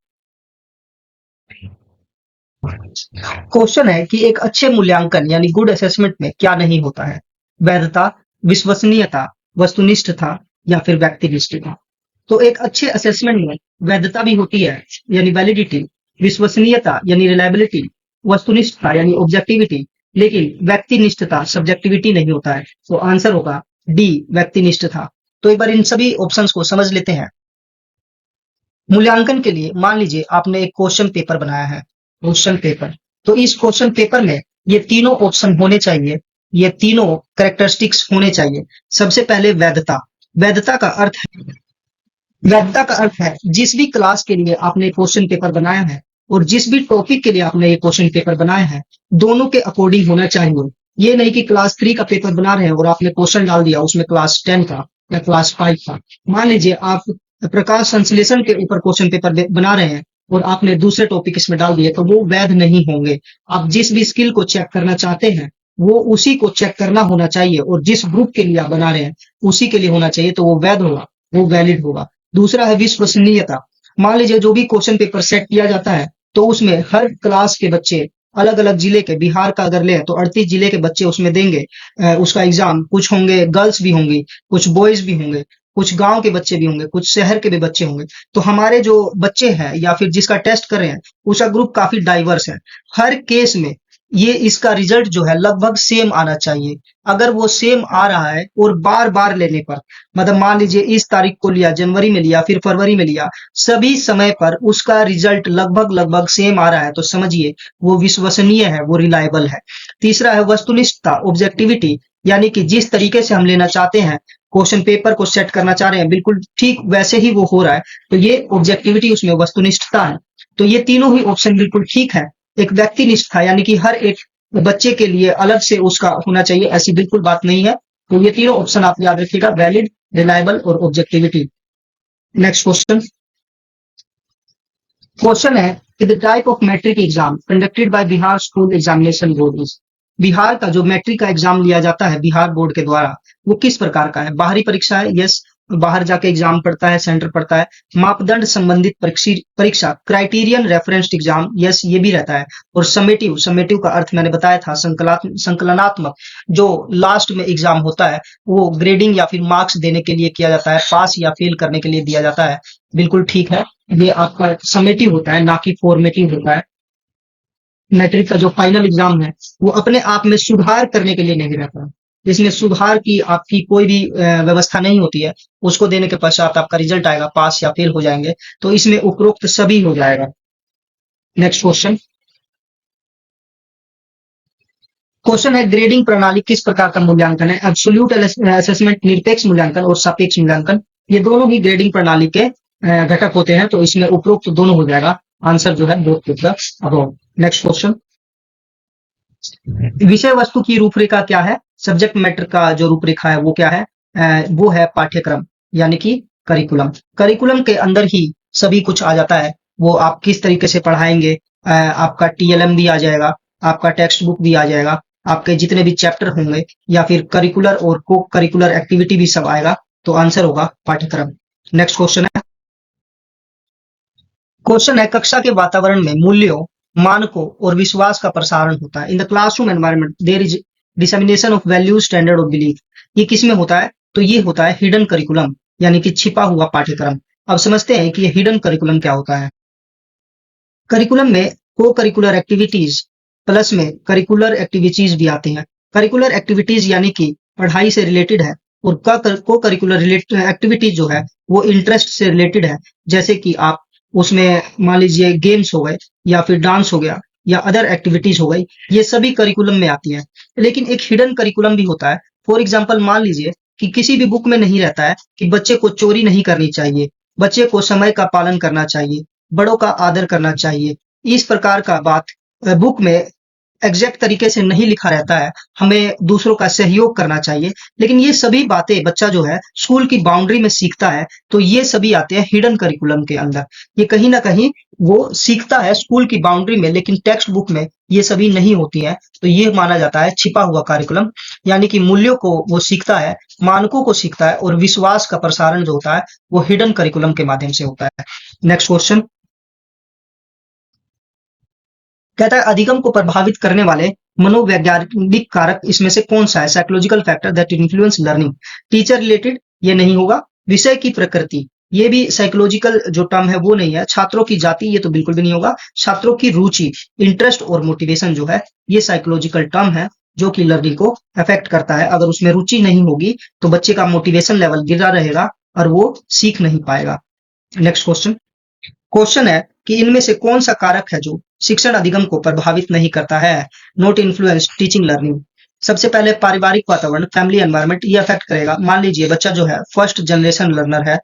क्वेश्चन है कि एक अच्छे मूल्यांकन यानी गुड असेसमेंट में क्या नहीं होता है? वैधता, विश्वसनीयता, वस्तुनिष्ठता या फिर व्यक्तिनिष्ठता। तो एक अच्छे असेसमेंट में वैधता भी होती है यानी वैलिडिटी, विश्वसनीयता यानी रिलायबिलिटी, वस्तुनिष्ठता यानी ऑब्जेक्टिविटी, लेकिन व्यक्तिनिष्ठता सब्जेक्टिविटी नहीं होता है। तो आंसर होगा डी व्यक्तिनिष्ठता। तो एक बार इन सभी ऑप्शंस को समझ लेते हैं। मूल्यांकन के लिए मान लीजिए आपने एक क्वेश्चन पेपर बनाया है, क्वेश्चन पेपर, तो इस क्वेश्चन पेपर में ये तीनों ऑप्शन होने चाहिए, ये तीनों कैरेक्टरिस्टिक्स होने चाहिए। सबसे पहले वैधता। वैधता का अर्थ है, वैधता का अर्थ है जिस भी क्लास के लिए आपने क्वेश्चन पेपर बनाया है और जिस भी टॉपिक के लिए आपने ये क्वेश्चन पेपर बनाया है, दोनों के अकॉर्डिंग होना चाहिए। ये नहीं कि क्लास 3 का पेपर बना रहे हैं और आपने क्वेश्चन डाल दिया उसमें क्लास 10 का या क्लास 5 का। मान लीजिए आप प्रकाश संश्लेषण के ऊपर क्वेश्चन पेपर बना रहे हैं और आपने दूसरे टॉपिक इसमें डाल दिए, तो वो वैध नहीं होंगे। आप जिस भी स्किल को चेक करना चाहते हैं वो उसी को चेक करना होना चाहिए, और जिस ग्रुप के लिए आप बना रहे हैं उसी के लिए होना चाहिए, तो वो वैध होगा, वो वैलिड होगा। दूसरा है विश्वसनीयता। मान लीजिए जो भी क्वेश्चन पेपर सेट किया जाता है तो उसमें हर क्लास के बच्चे अलग अलग जिले के, बिहार का अगर ले तो 38 जिले के बच्चे उसमें देंगे उसका एग्जाम। कुछ होंगे गर्ल्स भी होंगी, कुछ बॉयज भी होंगे, कुछ गांव के बच्चे भी होंगे, कुछ शहर के भी बच्चे होंगे। तो हमारे जो बच्चे हैं या फिर जिसका टेस्ट कर रहे हैं उसका ग्रुप काफी डाइवर्स है। हर केस में ये इसका रिजल्ट जो है लगभग सेम आना चाहिए। अगर वो सेम आ रहा है और बार बार लेने पर, मतलब मान लीजिए इस तारीख को लिया, जनवरी में लिया, फिर फरवरी में लिया, सभी समय पर उसका रिजल्ट लगभग लगभग सेम आ रहा है, तो समझिए वो विश्वसनीय है, वो रिलायबल है। तीसरा है वस्तुनिष्ठता, ऑब्जेक्टिविटी, यानी कि जिस तरीके से हम लेना चाहते हैं, क्वेश्चन पेपर को सेट करना चाह रहे हैं, बिल्कुल ठीक वैसे ही वो हो रहा है, तो ये ऑब्जेक्टिविटी, उसमें वस्तुनिष्ठता है। तो ये तीनों ही ऑप्शन बिल्कुल ठीक है। एक व्यक्तिनिष्ठता यानी कि हर एक बच्चे के लिए अलग से उसका होना चाहिए, ऐसी बिल्कुल बात नहीं है। तो ये तीनों ऑप्शन आप याद रखिएगा, वैलिड, रिलायबल और ऑब्जेक्टिविटी। नेक्स्ट क्वेश्चन, क्वेश्चन है कि the type of matric exam conducted by Bihar school examination board is. Bihar का जो मैट्रिक का एग्जाम लिया जाता है बिहार बोर्ड के द्वारा, वो किस प्रकार का है? बाहरी परीक्षा है, यस बाहर जाके एग्जाम पड़ता है, सेंटर पड़ता है। मापदंड संबंधित परीक्षा, क्राइटेरियन रेफरेंस्ड एग्जाम, यस ये भी रहता है। और समेटिव, समेटिव का अर्थ मैंने बताया था, संकलनात्मक, जो लास्ट में एग्जाम होता है वो ग्रेडिंग या फिर मार्क्स देने के लिए किया जाता है, पास या फेल करने के लिए दिया जाता है। बिल्कुल ठीक है, ये आपका समेटिव होता है ना कि फॉर्मेटिव होता है। मैट्रिक का जो फाइनल एग्जाम है वो अपने आप में सुधार करने के लिए नहीं रहता, इसमें सुधार की आपकी कोई भी व्यवस्था नहीं होती है। उसको देने के पश्चात आपका रिजल्ट आएगा, पास या फेल हो जाएंगे। तो इसमें उपरोक्त सभी हो जाएगा। Next question. क्वेश्चन है ग्रेडिंग प्रणाली किस प्रकार का मूल्यांकन है? एब्सोल्यूट असेसमेंट, निरपेक्ष मूल्यांकन और सापेक्ष मूल्यांकन, ये दोनों ही ग्रेडिंग प्रणाली के घटक होते हैं। तो इसमें उपरोक्त दोनों हो जाएगा। आंसर जो है both of the above. Next question. विषय वस्तु की रूपरेखा क्या है? सब्जेक्ट मैटर का जो रूपरेखा है वो क्या है? वो है पाठ्यक्रम, यानी कि करिकुलम। करिकुलम के अंदर ही सभी कुछ आ जाता है। वो आप किस तरीके से पढ़ाएंगे, आपका टीएलएम भी आ जाएगा, आपका टेक्स्ट बुक भी आ जाएगा, आपके जितने भी चैप्टर होंगे, या फिर करिकुलर और को करिकुलर एक्टिविटी भी सब आएगा। तो आंसर होगा पाठ्यक्रम। नेक्स्ट क्वेश्चन है। क्वेश्चन है कक्षा के वातावरण में मूल्यों, मानकों और विश्वास का प्रसारण होता है। In the classroom environment there is dissemination of values, standard of belief. ये किस में होता है? तो ये होता है हिडन करिकुलम, यानी कि छिपा हुआ पाठ्यक्रम। अब समझते हैं कि ये हिडन करिकुलम क्या होता है। करिकुलम में को करिकुलर एक्टिविटीज प्लस में करिकुलर एक्टिविटीज भी आती हैं। करिकुलर एक्टिविटीज यानी कि पढ़ाई से रिलेटेड है, और को करिकुलर एक्टिविटीज जो है वो इंटरेस्ट से रिलेटेड है। जैसे कि आप उसमें मान लीजिए गेम्स हो गए, या फिर डांस हो गया, या अदर एक्टिविटीज हो गई, ये सभी करिकुलम में आती हैं। लेकिन एक हिडन करिकुलम भी होता है। फॉर एग्जाम्पल मान लीजिए कि किसी भी बुक में नहीं रहता है कि बच्चे को चोरी नहीं करनी चाहिए, बच्चे को समय का पालन करना चाहिए, बड़ों का आदर करना चाहिए। इस प्रकार का बात बुक में एग्जैक्ट तरीके से नहीं लिखा रहता है। हमें दूसरों का सहयोग करना चाहिए, लेकिन ये सभी बातें बच्चा जो है स्कूल की बाउंड्री में सीखता है। तो ये सभी आते हैं हिडन करिकुलम के अंदर। ये कहीं ना कहीं वो सीखता है स्कूल की बाउंड्री में, लेकिन टेक्स्ट बुक में ये सभी नहीं होती हैं। तो ये माना जाता है छिपा हुआ करिकुलम, यानी कि मूल्यों को वो सीखता है, मानकों को सीखता है, और विश्वास का प्रसारण जो होता है वो हिडन करिकुलम के माध्यम से होता है। Next question. कहता है अधिगम को प्रभावित करने वाले मनोवैज्ञानिक कारक इसमें से कौन सा है? Psychological factor that influence learning. Teacher related ये नहीं होगा। विषय की प्रकृति, ये भी साइकोलॉजिकल जो टर्म है वो नहीं है। छात्रों की जाति, ये तो बिल्कुल भी नहीं होगा। छात्रों की रुचि, इंटरेस्ट और मोटिवेशन जो है ये साइकोलॉजिकल टर्म है, जो कि लर्निंग को अफेक्ट करता है। अगर उसमें रुचि नहीं होगी तो बच्चे का मोटिवेशन लेवल गिरा रहेगा और वो सीख नहीं पाएगा। Next question. क्वेश्चन है कि इनमें से कौन सा कारक है जो शिक्षण अधिगम को प्रभावित नहीं करता है? Note influence teaching learning. सबसे पहले पारिवारिक वातावरण, फैमिली एनवायरनमेंट, ये अफेक्ट करेगा। मान लीजिए बच्चा जो है फर्स्ट जनरेशन लर्नर है।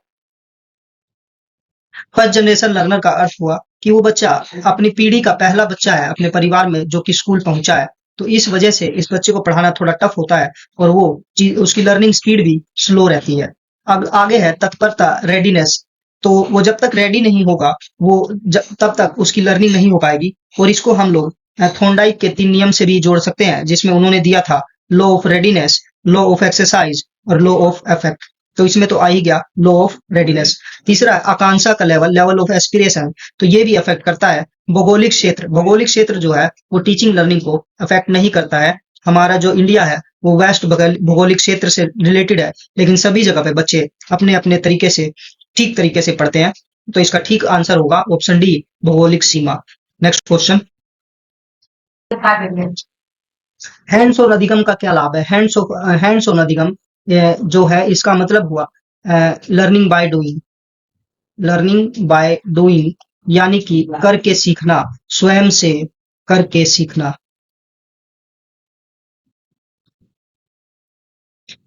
फर्स्ट जनरेशन लर्नर का अर्थ हुआ कि वो बच्चा अपनी पीढ़ी का पहला बच्चा है अपने परिवार में जो कि स्कूल पहुंचा है। तो इस वजह से इस बच्चे को पढ़ाना थोड़ा टफ होता है, और वो उसकी लर्निंग स्पीड भी स्लो रहती है। अब आगे है तत्परता, रेडीनेस। तो वो जब तक रेडी नहीं होगा वो तब तक उसकी लर्निंग नहीं हो पाएगी। और इसको हम लोग थॉर्नडाइक के 3 नियम से भी जोड़ सकते हैं, जिसमें उन्होंने दिया था law of readiness, law of exercise और लॉ ऑफ इफेक्ट। तो इसमें तो आ ही गया लॉ ऑफ रेडीनेस। तीसरा आकांक्षा का लेवल, लेवल ऑफ एस्पिरेशन, तो ये भी अफेक्ट करता है। भौगोलिक क्षेत्र, भौगोलिक क्षेत्र जो है वो टीचिंग लर्निंग को अफेक्ट नहीं करता है। हमारा जो इंडिया है वो वेस्ट भौगोलिक क्षेत्र से रिलेटेड है, लेकिन सभी जगह पे बच्चे अपने अपने तरीके से ठीक तरीके से पढ़ते हैं। तो इसका ठीक आंसर होगा ऑप्शन डी, भौगोलिक सीमा। Next question. हैंड्स ऑन अधिगम का क्या लाभ है? हैंड्स ऑन अधिगम जो है इसका मतलब हुआ learning by doing. Learning by doing यानी कि करके सीखना, स्वयं से करके सीखना।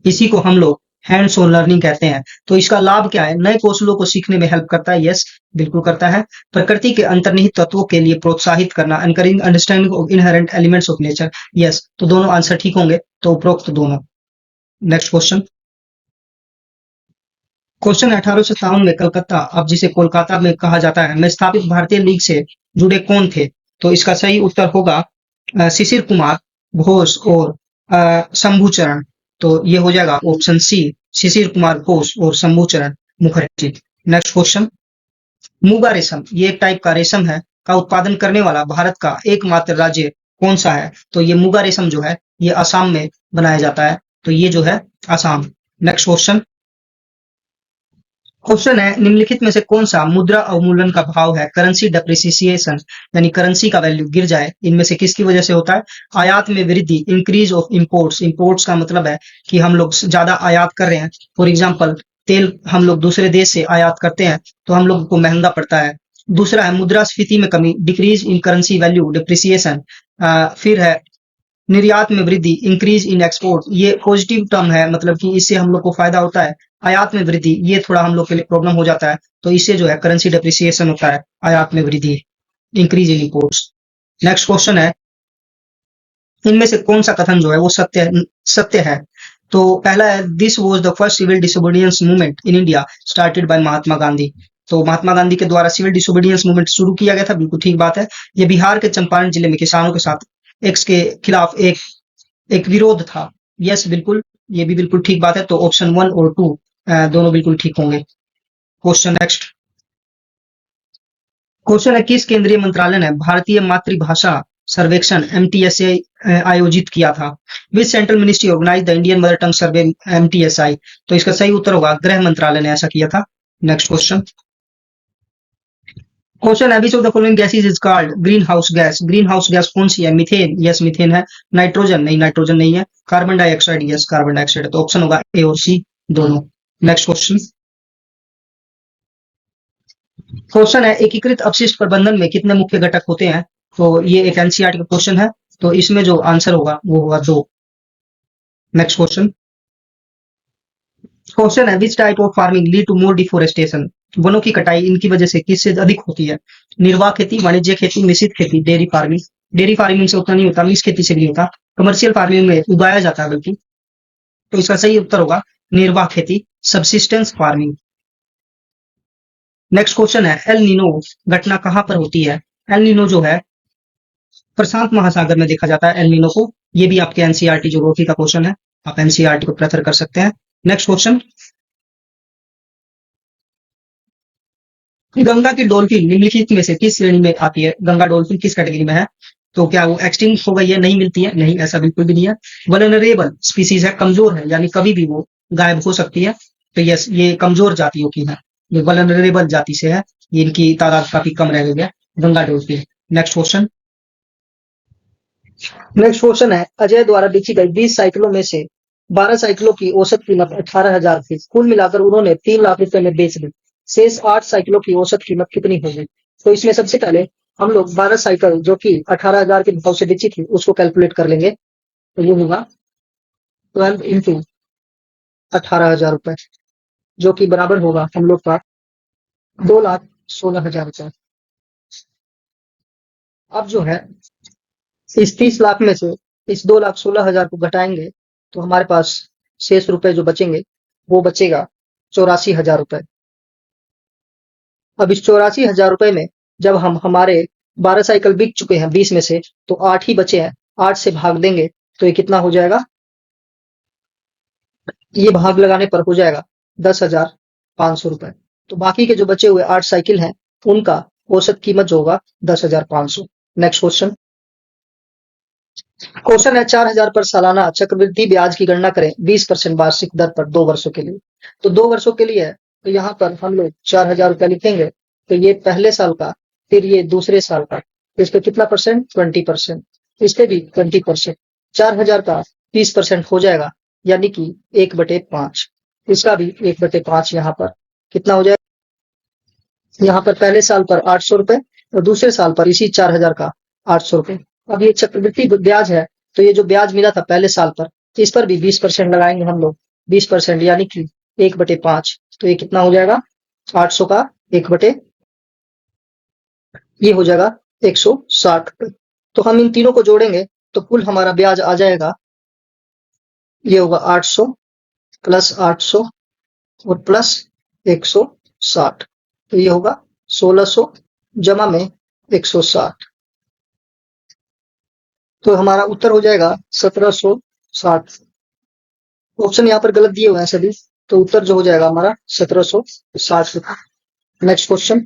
इसी को हम लोग हैंड्स ऑन लर्निंग कहते हैं। तो इसका लाभ क्या है? नए कौशलों को सीखने में हेल्प करता है। यस, बिल्कुल करता है। प्रकृति के अंतर्निहित तत्वों के लिए प्रोत्साहित करना, encouraging understanding of inherent elements of nature. Yes, तो दोनों आंसर ठीक होंगे, तो उपरोक्त दोनों। Next question. क्वेश्चन 1857 में कलकत्ता, अब जिसे कोलकाता में कहा जाता है, में स्थापित भारतीय लीग से जुड़े कौन थे? तो इसका सही उत्तर होगा शिशिर कुमार घोष और शंभूचरण। तो ये हो जाएगा ऑप्शन सी, शिशिर कुमार घोष और शंभूचरण मुखर्जी। Next question. मूगा रेशम, ये एक टाइप का रेशम है, का उत्पादन करने वाला भारत का एकमात्र राज्य कौन सा है? तो ये मूगा रेशम जो है ये असम में बनाया जाता है। तो ये जो है असम। Next question. क्वेश्चन है, निम्नलिखित में से कौन सा मुद्रा अवमूल्यन का भाव है? करेंसी डेप्रिसिएशन, यानी करेंसी का वैल्यू गिर जाए, इनमें से किसकी वजह से होता है? आयात में वृद्धि, इंक्रीज ऑफ इंपोर्ट्स। इंपोर्ट्स का मतलब है कि हम लोग ज्यादा आयात कर रहे हैं। फॉर एग्जाम्पल, तेल हम लोग दूसरे देश से आयात करते हैं तो हम लोग को महंगा पड़ता है। दूसरा है मुद्रास्फीति में कमी, decrease in currency value, depreciation. फिर है निर्यात में वृद्धि, इंक्रीज इन एक्सपोर्ट। ये पॉजिटिव टर्म है, मतलब कि इससे हम लोग को फायदा होता है। आयात में वृद्धि, ये थोड़ा हम लोग के लिए प्रॉब्लम हो जाता है, तो इससे जो है करेंसी डेप्रिसिएशन होता है, आयात में वृद्धि, increase in imports. Next question है, इनमें से कौन सा कथन जो है वो सत्य है? तो पहला है, this was the first civil disobedience movement in India started by Mahatma Gandhi. तो महात्मा गांधी के द्वारा सिविल डिसोबीडियंस मूवमेंट शुरू किया गया था, बिल्कुल ठीक बात है। ये बिहार के चंपारण जिले में किसानों के साथ एक्स के खिलाफ एक एक विरोध था। यस, बिल्कुल, ये भी बिल्कुल ठीक बात है। तो ऑप्शन 1 और 2 दोनों बिल्कुल ठीक होंगे। क्वेश्चन नेक्स्ट, क्वेश्चन है, किस केंद्रीय मंत्रालय ने भारतीय मातृभाषा सर्वेक्षण एमटीएसए आयोजित किया था? Which central ministry organise the Indian mother tongue survey MTSI? तो इसका सही उत्तर होगा गृह मंत्रालय ने ऐसा किया था। नेक्स्ट क्वेश्चन, क्वेश्चन है, विच of the following gases is called green house gas? Green house gas कौन सी है? मीथेन, यस मीथेन है। नाइट्रोजन, नहीं नाइट्रोजन नहीं है। Carbon dioxide, yes carbon dioxide है। तो ऑप्शन होगा ए और सी दोनों। नेक्स्ट क्वेश्चन, क्वेश्चन है, एकीकृत अपशिष्ट प्रबंधन में कितने मुख्य घटक होते हैं? तो ये एक एनसीईआरटी का क्वेश्चन है, तो इसमें जो आंसर होगा वो होगा 2। नेक्स्ट क्वेश्चन, क्वेश्चन है, which type of farming lead to more deforestation? वनों की कटाई इनकी वजह से किससे अधिक होती है? निर्वाह खेती, वाणिज्य खेती, मिश्रित खेती, डेयरी फार्मिंग। डेयरी फार्मिंग से उतना नहीं होता, मिश्र खेती से भी होता। कमर्शियल फार्मिंग में उगाया जाता है बल्कि। तो इसका सही उत्तर होगा निर्वाह खेती, सबसिस्टेंस फार्मिंग। नेक्स्ट क्वेश्चन है, एल नीनो घटना कहाँ पर होती है? एल नीनो जो है प्रशांत महासागर में देखा जाता है एल नीनो को। ये भी आपके एनसीईआरटी ज्योग्राफी का क्वेश्चन है, आप एनसीईआरटी को प्रेफर कर सकते हैं। नेक्स्ट क्वेश्चन, गंगा की डॉल्फिन निम्नलिखित में से किस श्रेणी में आती है? गंगा डॉल्फिन किस कैटेगरी में है? तो क्या वो एक्सटिंक्ट हो गई है, नहीं मिलती है? नहीं, ऐसा बिल्कुल भी नहीं है। वल्नरेबल स्पीसीज है, कमजोर है, यानी कभी भी वो गायब हो सकती है। तो यस, ये कमजोर जातियों की है, ये वल्नरेबल जाति से है, ये इनकी तादाद काफी कम रह गई है, Ganga dolphin. Next question, next question है, अजय द्वारा बेची गई 20 साइकिलों में से 12 साइकिलों की औसत कीमत 18,000 थी। कुल मिलाकर उन्होंने 3 लाख रुपए में बेच दी। शेष 8 साइकिलों की औसत कीमत कितनी होगी? तो इसमें सबसे पहले हम लोग 12 साइकिल जो कि 18,000 के भाव से बेची थी उसको कैलकुलेट कर लेंगे। तो ये होगा 12 इंटू 18,000 रुपए, जो कि बराबर होगा हम लोग का 2,16,000 रुपए। अब जो है इस 30 लाख में से इस 2,16,000 को घटाएंगे तो हमारे पास शेष रुपए जो बचेंगे वो बचेगा 84,000 रुपए। अब इस 84,000 रुपए में जब हम हमारे 12 साइकिल बिक चुके हैं 20 में से, तो 8 ही बचे हैं, 8 से भाग देंगे तो ये कितना हो जाएगा? ये भाग लगाने पर हो जाएगा 10,500 रुपए। तो बाकी के जो बचे हुए 8 साइकिल हैं उनका औसत कीमत जो होगा 10,500। नेक्स्ट क्वेश्चन, क्वेश्चन है, 4,000 पर सालाना चक्रवृद्धि ब्याज की गणना करें 20% वार्षिक दर पर 2 वर्षों के लिए। तो 2 वर्षों के लिए है, तो यहाँ पर हम लोग 4,000 रुपया लिखेंगे। तो ये पहले साल का, फिर ये दूसरे साल का। तो इस पे कितना परसेंट? 20%। इस पे भी 20%। 4,000 का 30% हो जाएगा, यानी कि 1/5। इसका भी 1/5 यहाँ पर कितना हो जाएगा? यहाँ पर पहले साल पर 800 रुपए और दूसरे साल पर इसी 4,000 का 800 रुपए। अब ये चक्रवृद्धि ब्याज है, तो ये जो ब्याज मिला था पहले साल पर, इस पर भी 20% लगाएंगे हम लोग। 20% यानी कि 1/5। तो ये कितना हो जाएगा? 800 का 1 ये हो जाएगा 160 रुपए। तो हम इन तीनों को जोड़ेंगे तो कुल हमारा ब्याज आ जाएगा, ये होगा 800 प्लस 800 और प्लस 160। तो ये होगा 1,600 जमा में 160। तो हमारा उत्तर हो जाएगा 1,760। ऑप्शन यहाँ पर गलत दिए हुए हैं सभी, तो उत्तर जो हो जाएगा हमारा 1,760 रुपए। नेक्स्ट क्वेश्चन,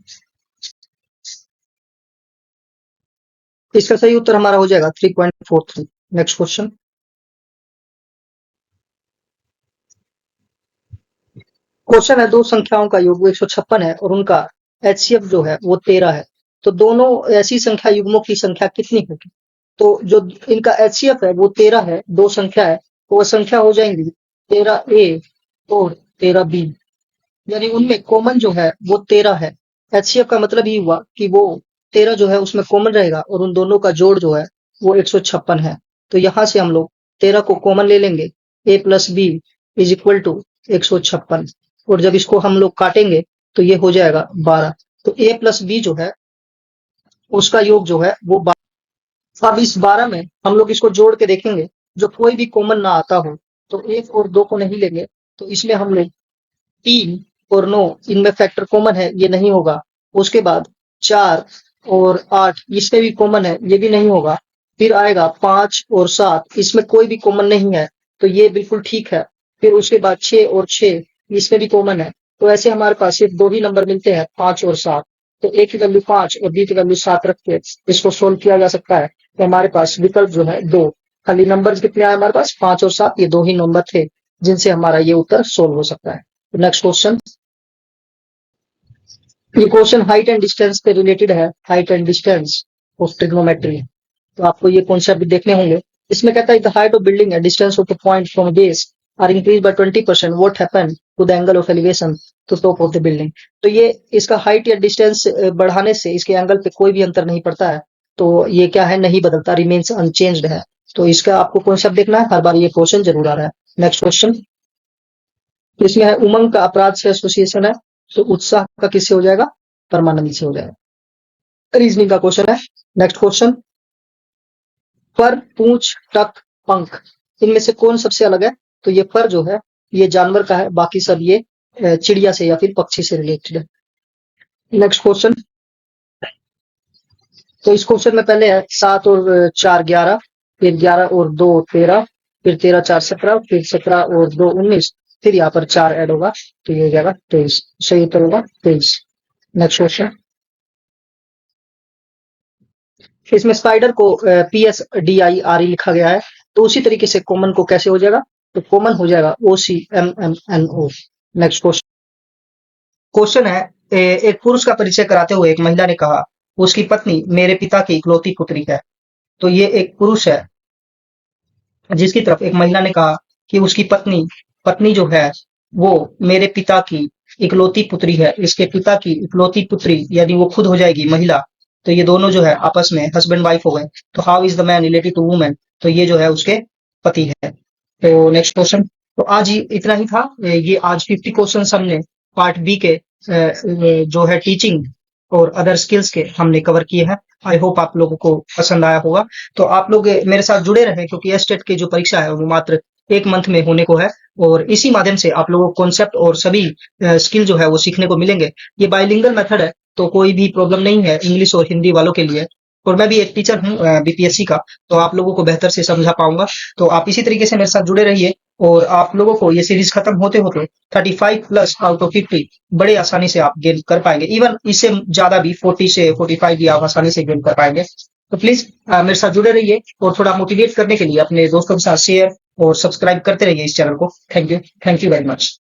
इसका सही उत्तर हमारा हो जाएगा 3.43। नेक्स्ट क्वेश्चन, क्वेश्चन है, दो संख्याओं का योग 156 है और उनका एचसीएफ जो है वो 13 है। तो दोनों ऐसी संख्या युग्मों की संख्या कितनी होगी? तो जो इनका एचसीएफ है वो 13 है, दो संख्या है, तो वह संख्या हो जाएंगी 13A और 13B। यानी उनमें कॉमन जो है वो 13 है। एचसीएफ का मतलब ये हुआ कि वो 13 जो है उसमें कॉमन रहेगा और उन दोनों का जोड़ जो है वो 156 है। तो यहाँ से हम लोग 13 को कॉमन ले लेंगे, A+B इज इक्वल टू 156, और जब इसको हम लोग काटेंगे तो ये हो जाएगा 12। तो A+B जो है उसका योग जो है वो 12। अब इस 12 में हम लोग इसको जोड़ के देखेंगे, जो कोई भी कॉमन ना आता हो तो 1 और 2 को नहीं लेंगे, तो इसलिए हम लोग 3 और 9 इनमें फैक्टर कॉमन है, ये नहीं होगा। उसके बाद 4 और 8 इसमें भी कॉमन है, ये भी नहीं होगा। फिर आएगा 5 और 7, इसमें कोई भी कॉमन नहीं है, तो ये बिल्कुल ठीक है। फिर उसके बाद 6 और 6 इसमें भी कॉमन है। तो ऐसे हमारे पास सिर्फ दो ही नंबर मिलते हैं, 5 और 7। तो ए की वैल्यू 5 और बी की वैल्यू 7 रख के इसको सोल्व किया जा सकता है। तो हमारे पास विकल्प जो है 2। खाली नंबर कितने आए हमारे पास? 5 और 7, ये दो ही नंबर थे जिनसे हमारा ये उत्तर सोल्व हो सकता है। Next question. ये क्वेश्चन हाइट एंड डिस्टेंस से रिलेटेड है, height and distance of trigonometry. तो आपको ये कॉन्सेप्ट भी देखने होंगे। इसमें कहता है the height of building and distance of the point from base are increase by 20%, what happen to the angle of elevation to top of the building. तो ये इसका हाइट या डिस्टेंस बढ़ाने से इसके एंगल पे कोई भी अंतर नहीं पड़ता है, तो ये क्या है, नहीं बदलता, रिमेन्स अनचेंज्ड है। तो इसका आपको कॉन्सेप्ट देखना है, हर बार ये क्वेश्चन जरूर आ रहा है। Next question. इसमें है उमंग का अपराध से एसोसिएशन है, तो उत्साह का किससे हो जाएगा? परमानंद से हो जाएगा। रीजनिंग का क्वेश्चन है। Next question. पर, पूंछ, टक, पंख, इनमें से कौन सबसे अलग है? तो ये पर जो है ये जानवर का है, बाकी सब ये चिड़िया से या फिर पक्षी से रिलेटेड है। Next question. तो इस क्वेश्चन में पहले है 7 और 4 11, फिर 11 और 2 13, फिर 13 4 17, फिर 17 और 2 19, फिर यहाँ पर 4 ऐड होगा तो ये हो जाएगा 23। सही उत्तर होगा 23। Next question. इसमें स्पाइडर को PSDIRE लिखा गया है, तो उसी तरीके से कॉमन को कैसे हो जाएगा? तो कॉमन हो जाएगा OCMMNO। Next question. क्वेश्चन है, एक पुरुष का परिचय कराते हुए एक महिला ने कहा उसकी पत्नी मेरे पिता की इकलौती पुत्री है। तो ये एक पुरुष है जिसकी तरफ एक महिला ने कहा कि उसकी पत्नी पत्नी जो है वो मेरे पिता की इकलौती पुत्री है। इसके पिता की इकलौती पुत्री यदि वो खुद हो जाएगी महिला, तो ये दोनों जो है आपस में हस्बैंड वाइफ हो गए। तो how is the man related to women? तो ये जो है उसके पति है। तो नेक्स्ट क्वेश्चन। तो आज इतना ही था। ये आज 50 क्वेश्चन हमने पार्ट बी के जो है टीचिंग और अदर स्किल्स के हमने कवर किए हैं। आई होप आप लोगों को पसंद आया होगा। तो आप लोग मेरे साथ जुड़े रहें, क्योंकि एस्टेट की जो परीक्षा है वो मात्र 1 मंथ में होने को है, और इसी माध्यम से आप लोगों को कॉन्सेप्ट और सभी स्किल जो है वो सीखने को मिलेंगे। ये बाइलिंगुअल मेथड है, तो कोई भी प्रॉब्लम नहीं है इंग्लिश और हिंदी वालों के लिए। और मैं भी एक टीचर हूँ बीपीएससी का, तो आप लोगों को बेहतर से समझा पाऊंगा। तो आप इसी तरीके से मेरे साथ जुड़े रहिए, और आप लोगों को ये सीरीज खत्म होते होते 35 प्लस आउट ऑफ 50 बड़े आसानी से आप गेन कर पाएंगे। इवन इससे ज्यादा भी 40 से 45 भी आप आसानी से गेन कर पाएंगे। तो प्लीज मेरे साथ जुड़े रहिए, और थोड़ा मोटिवेट करने के लिए अपने दोस्तों के साथ शेयर और सब्सक्राइब करते रहिए इस चैनल को। Thank you very much.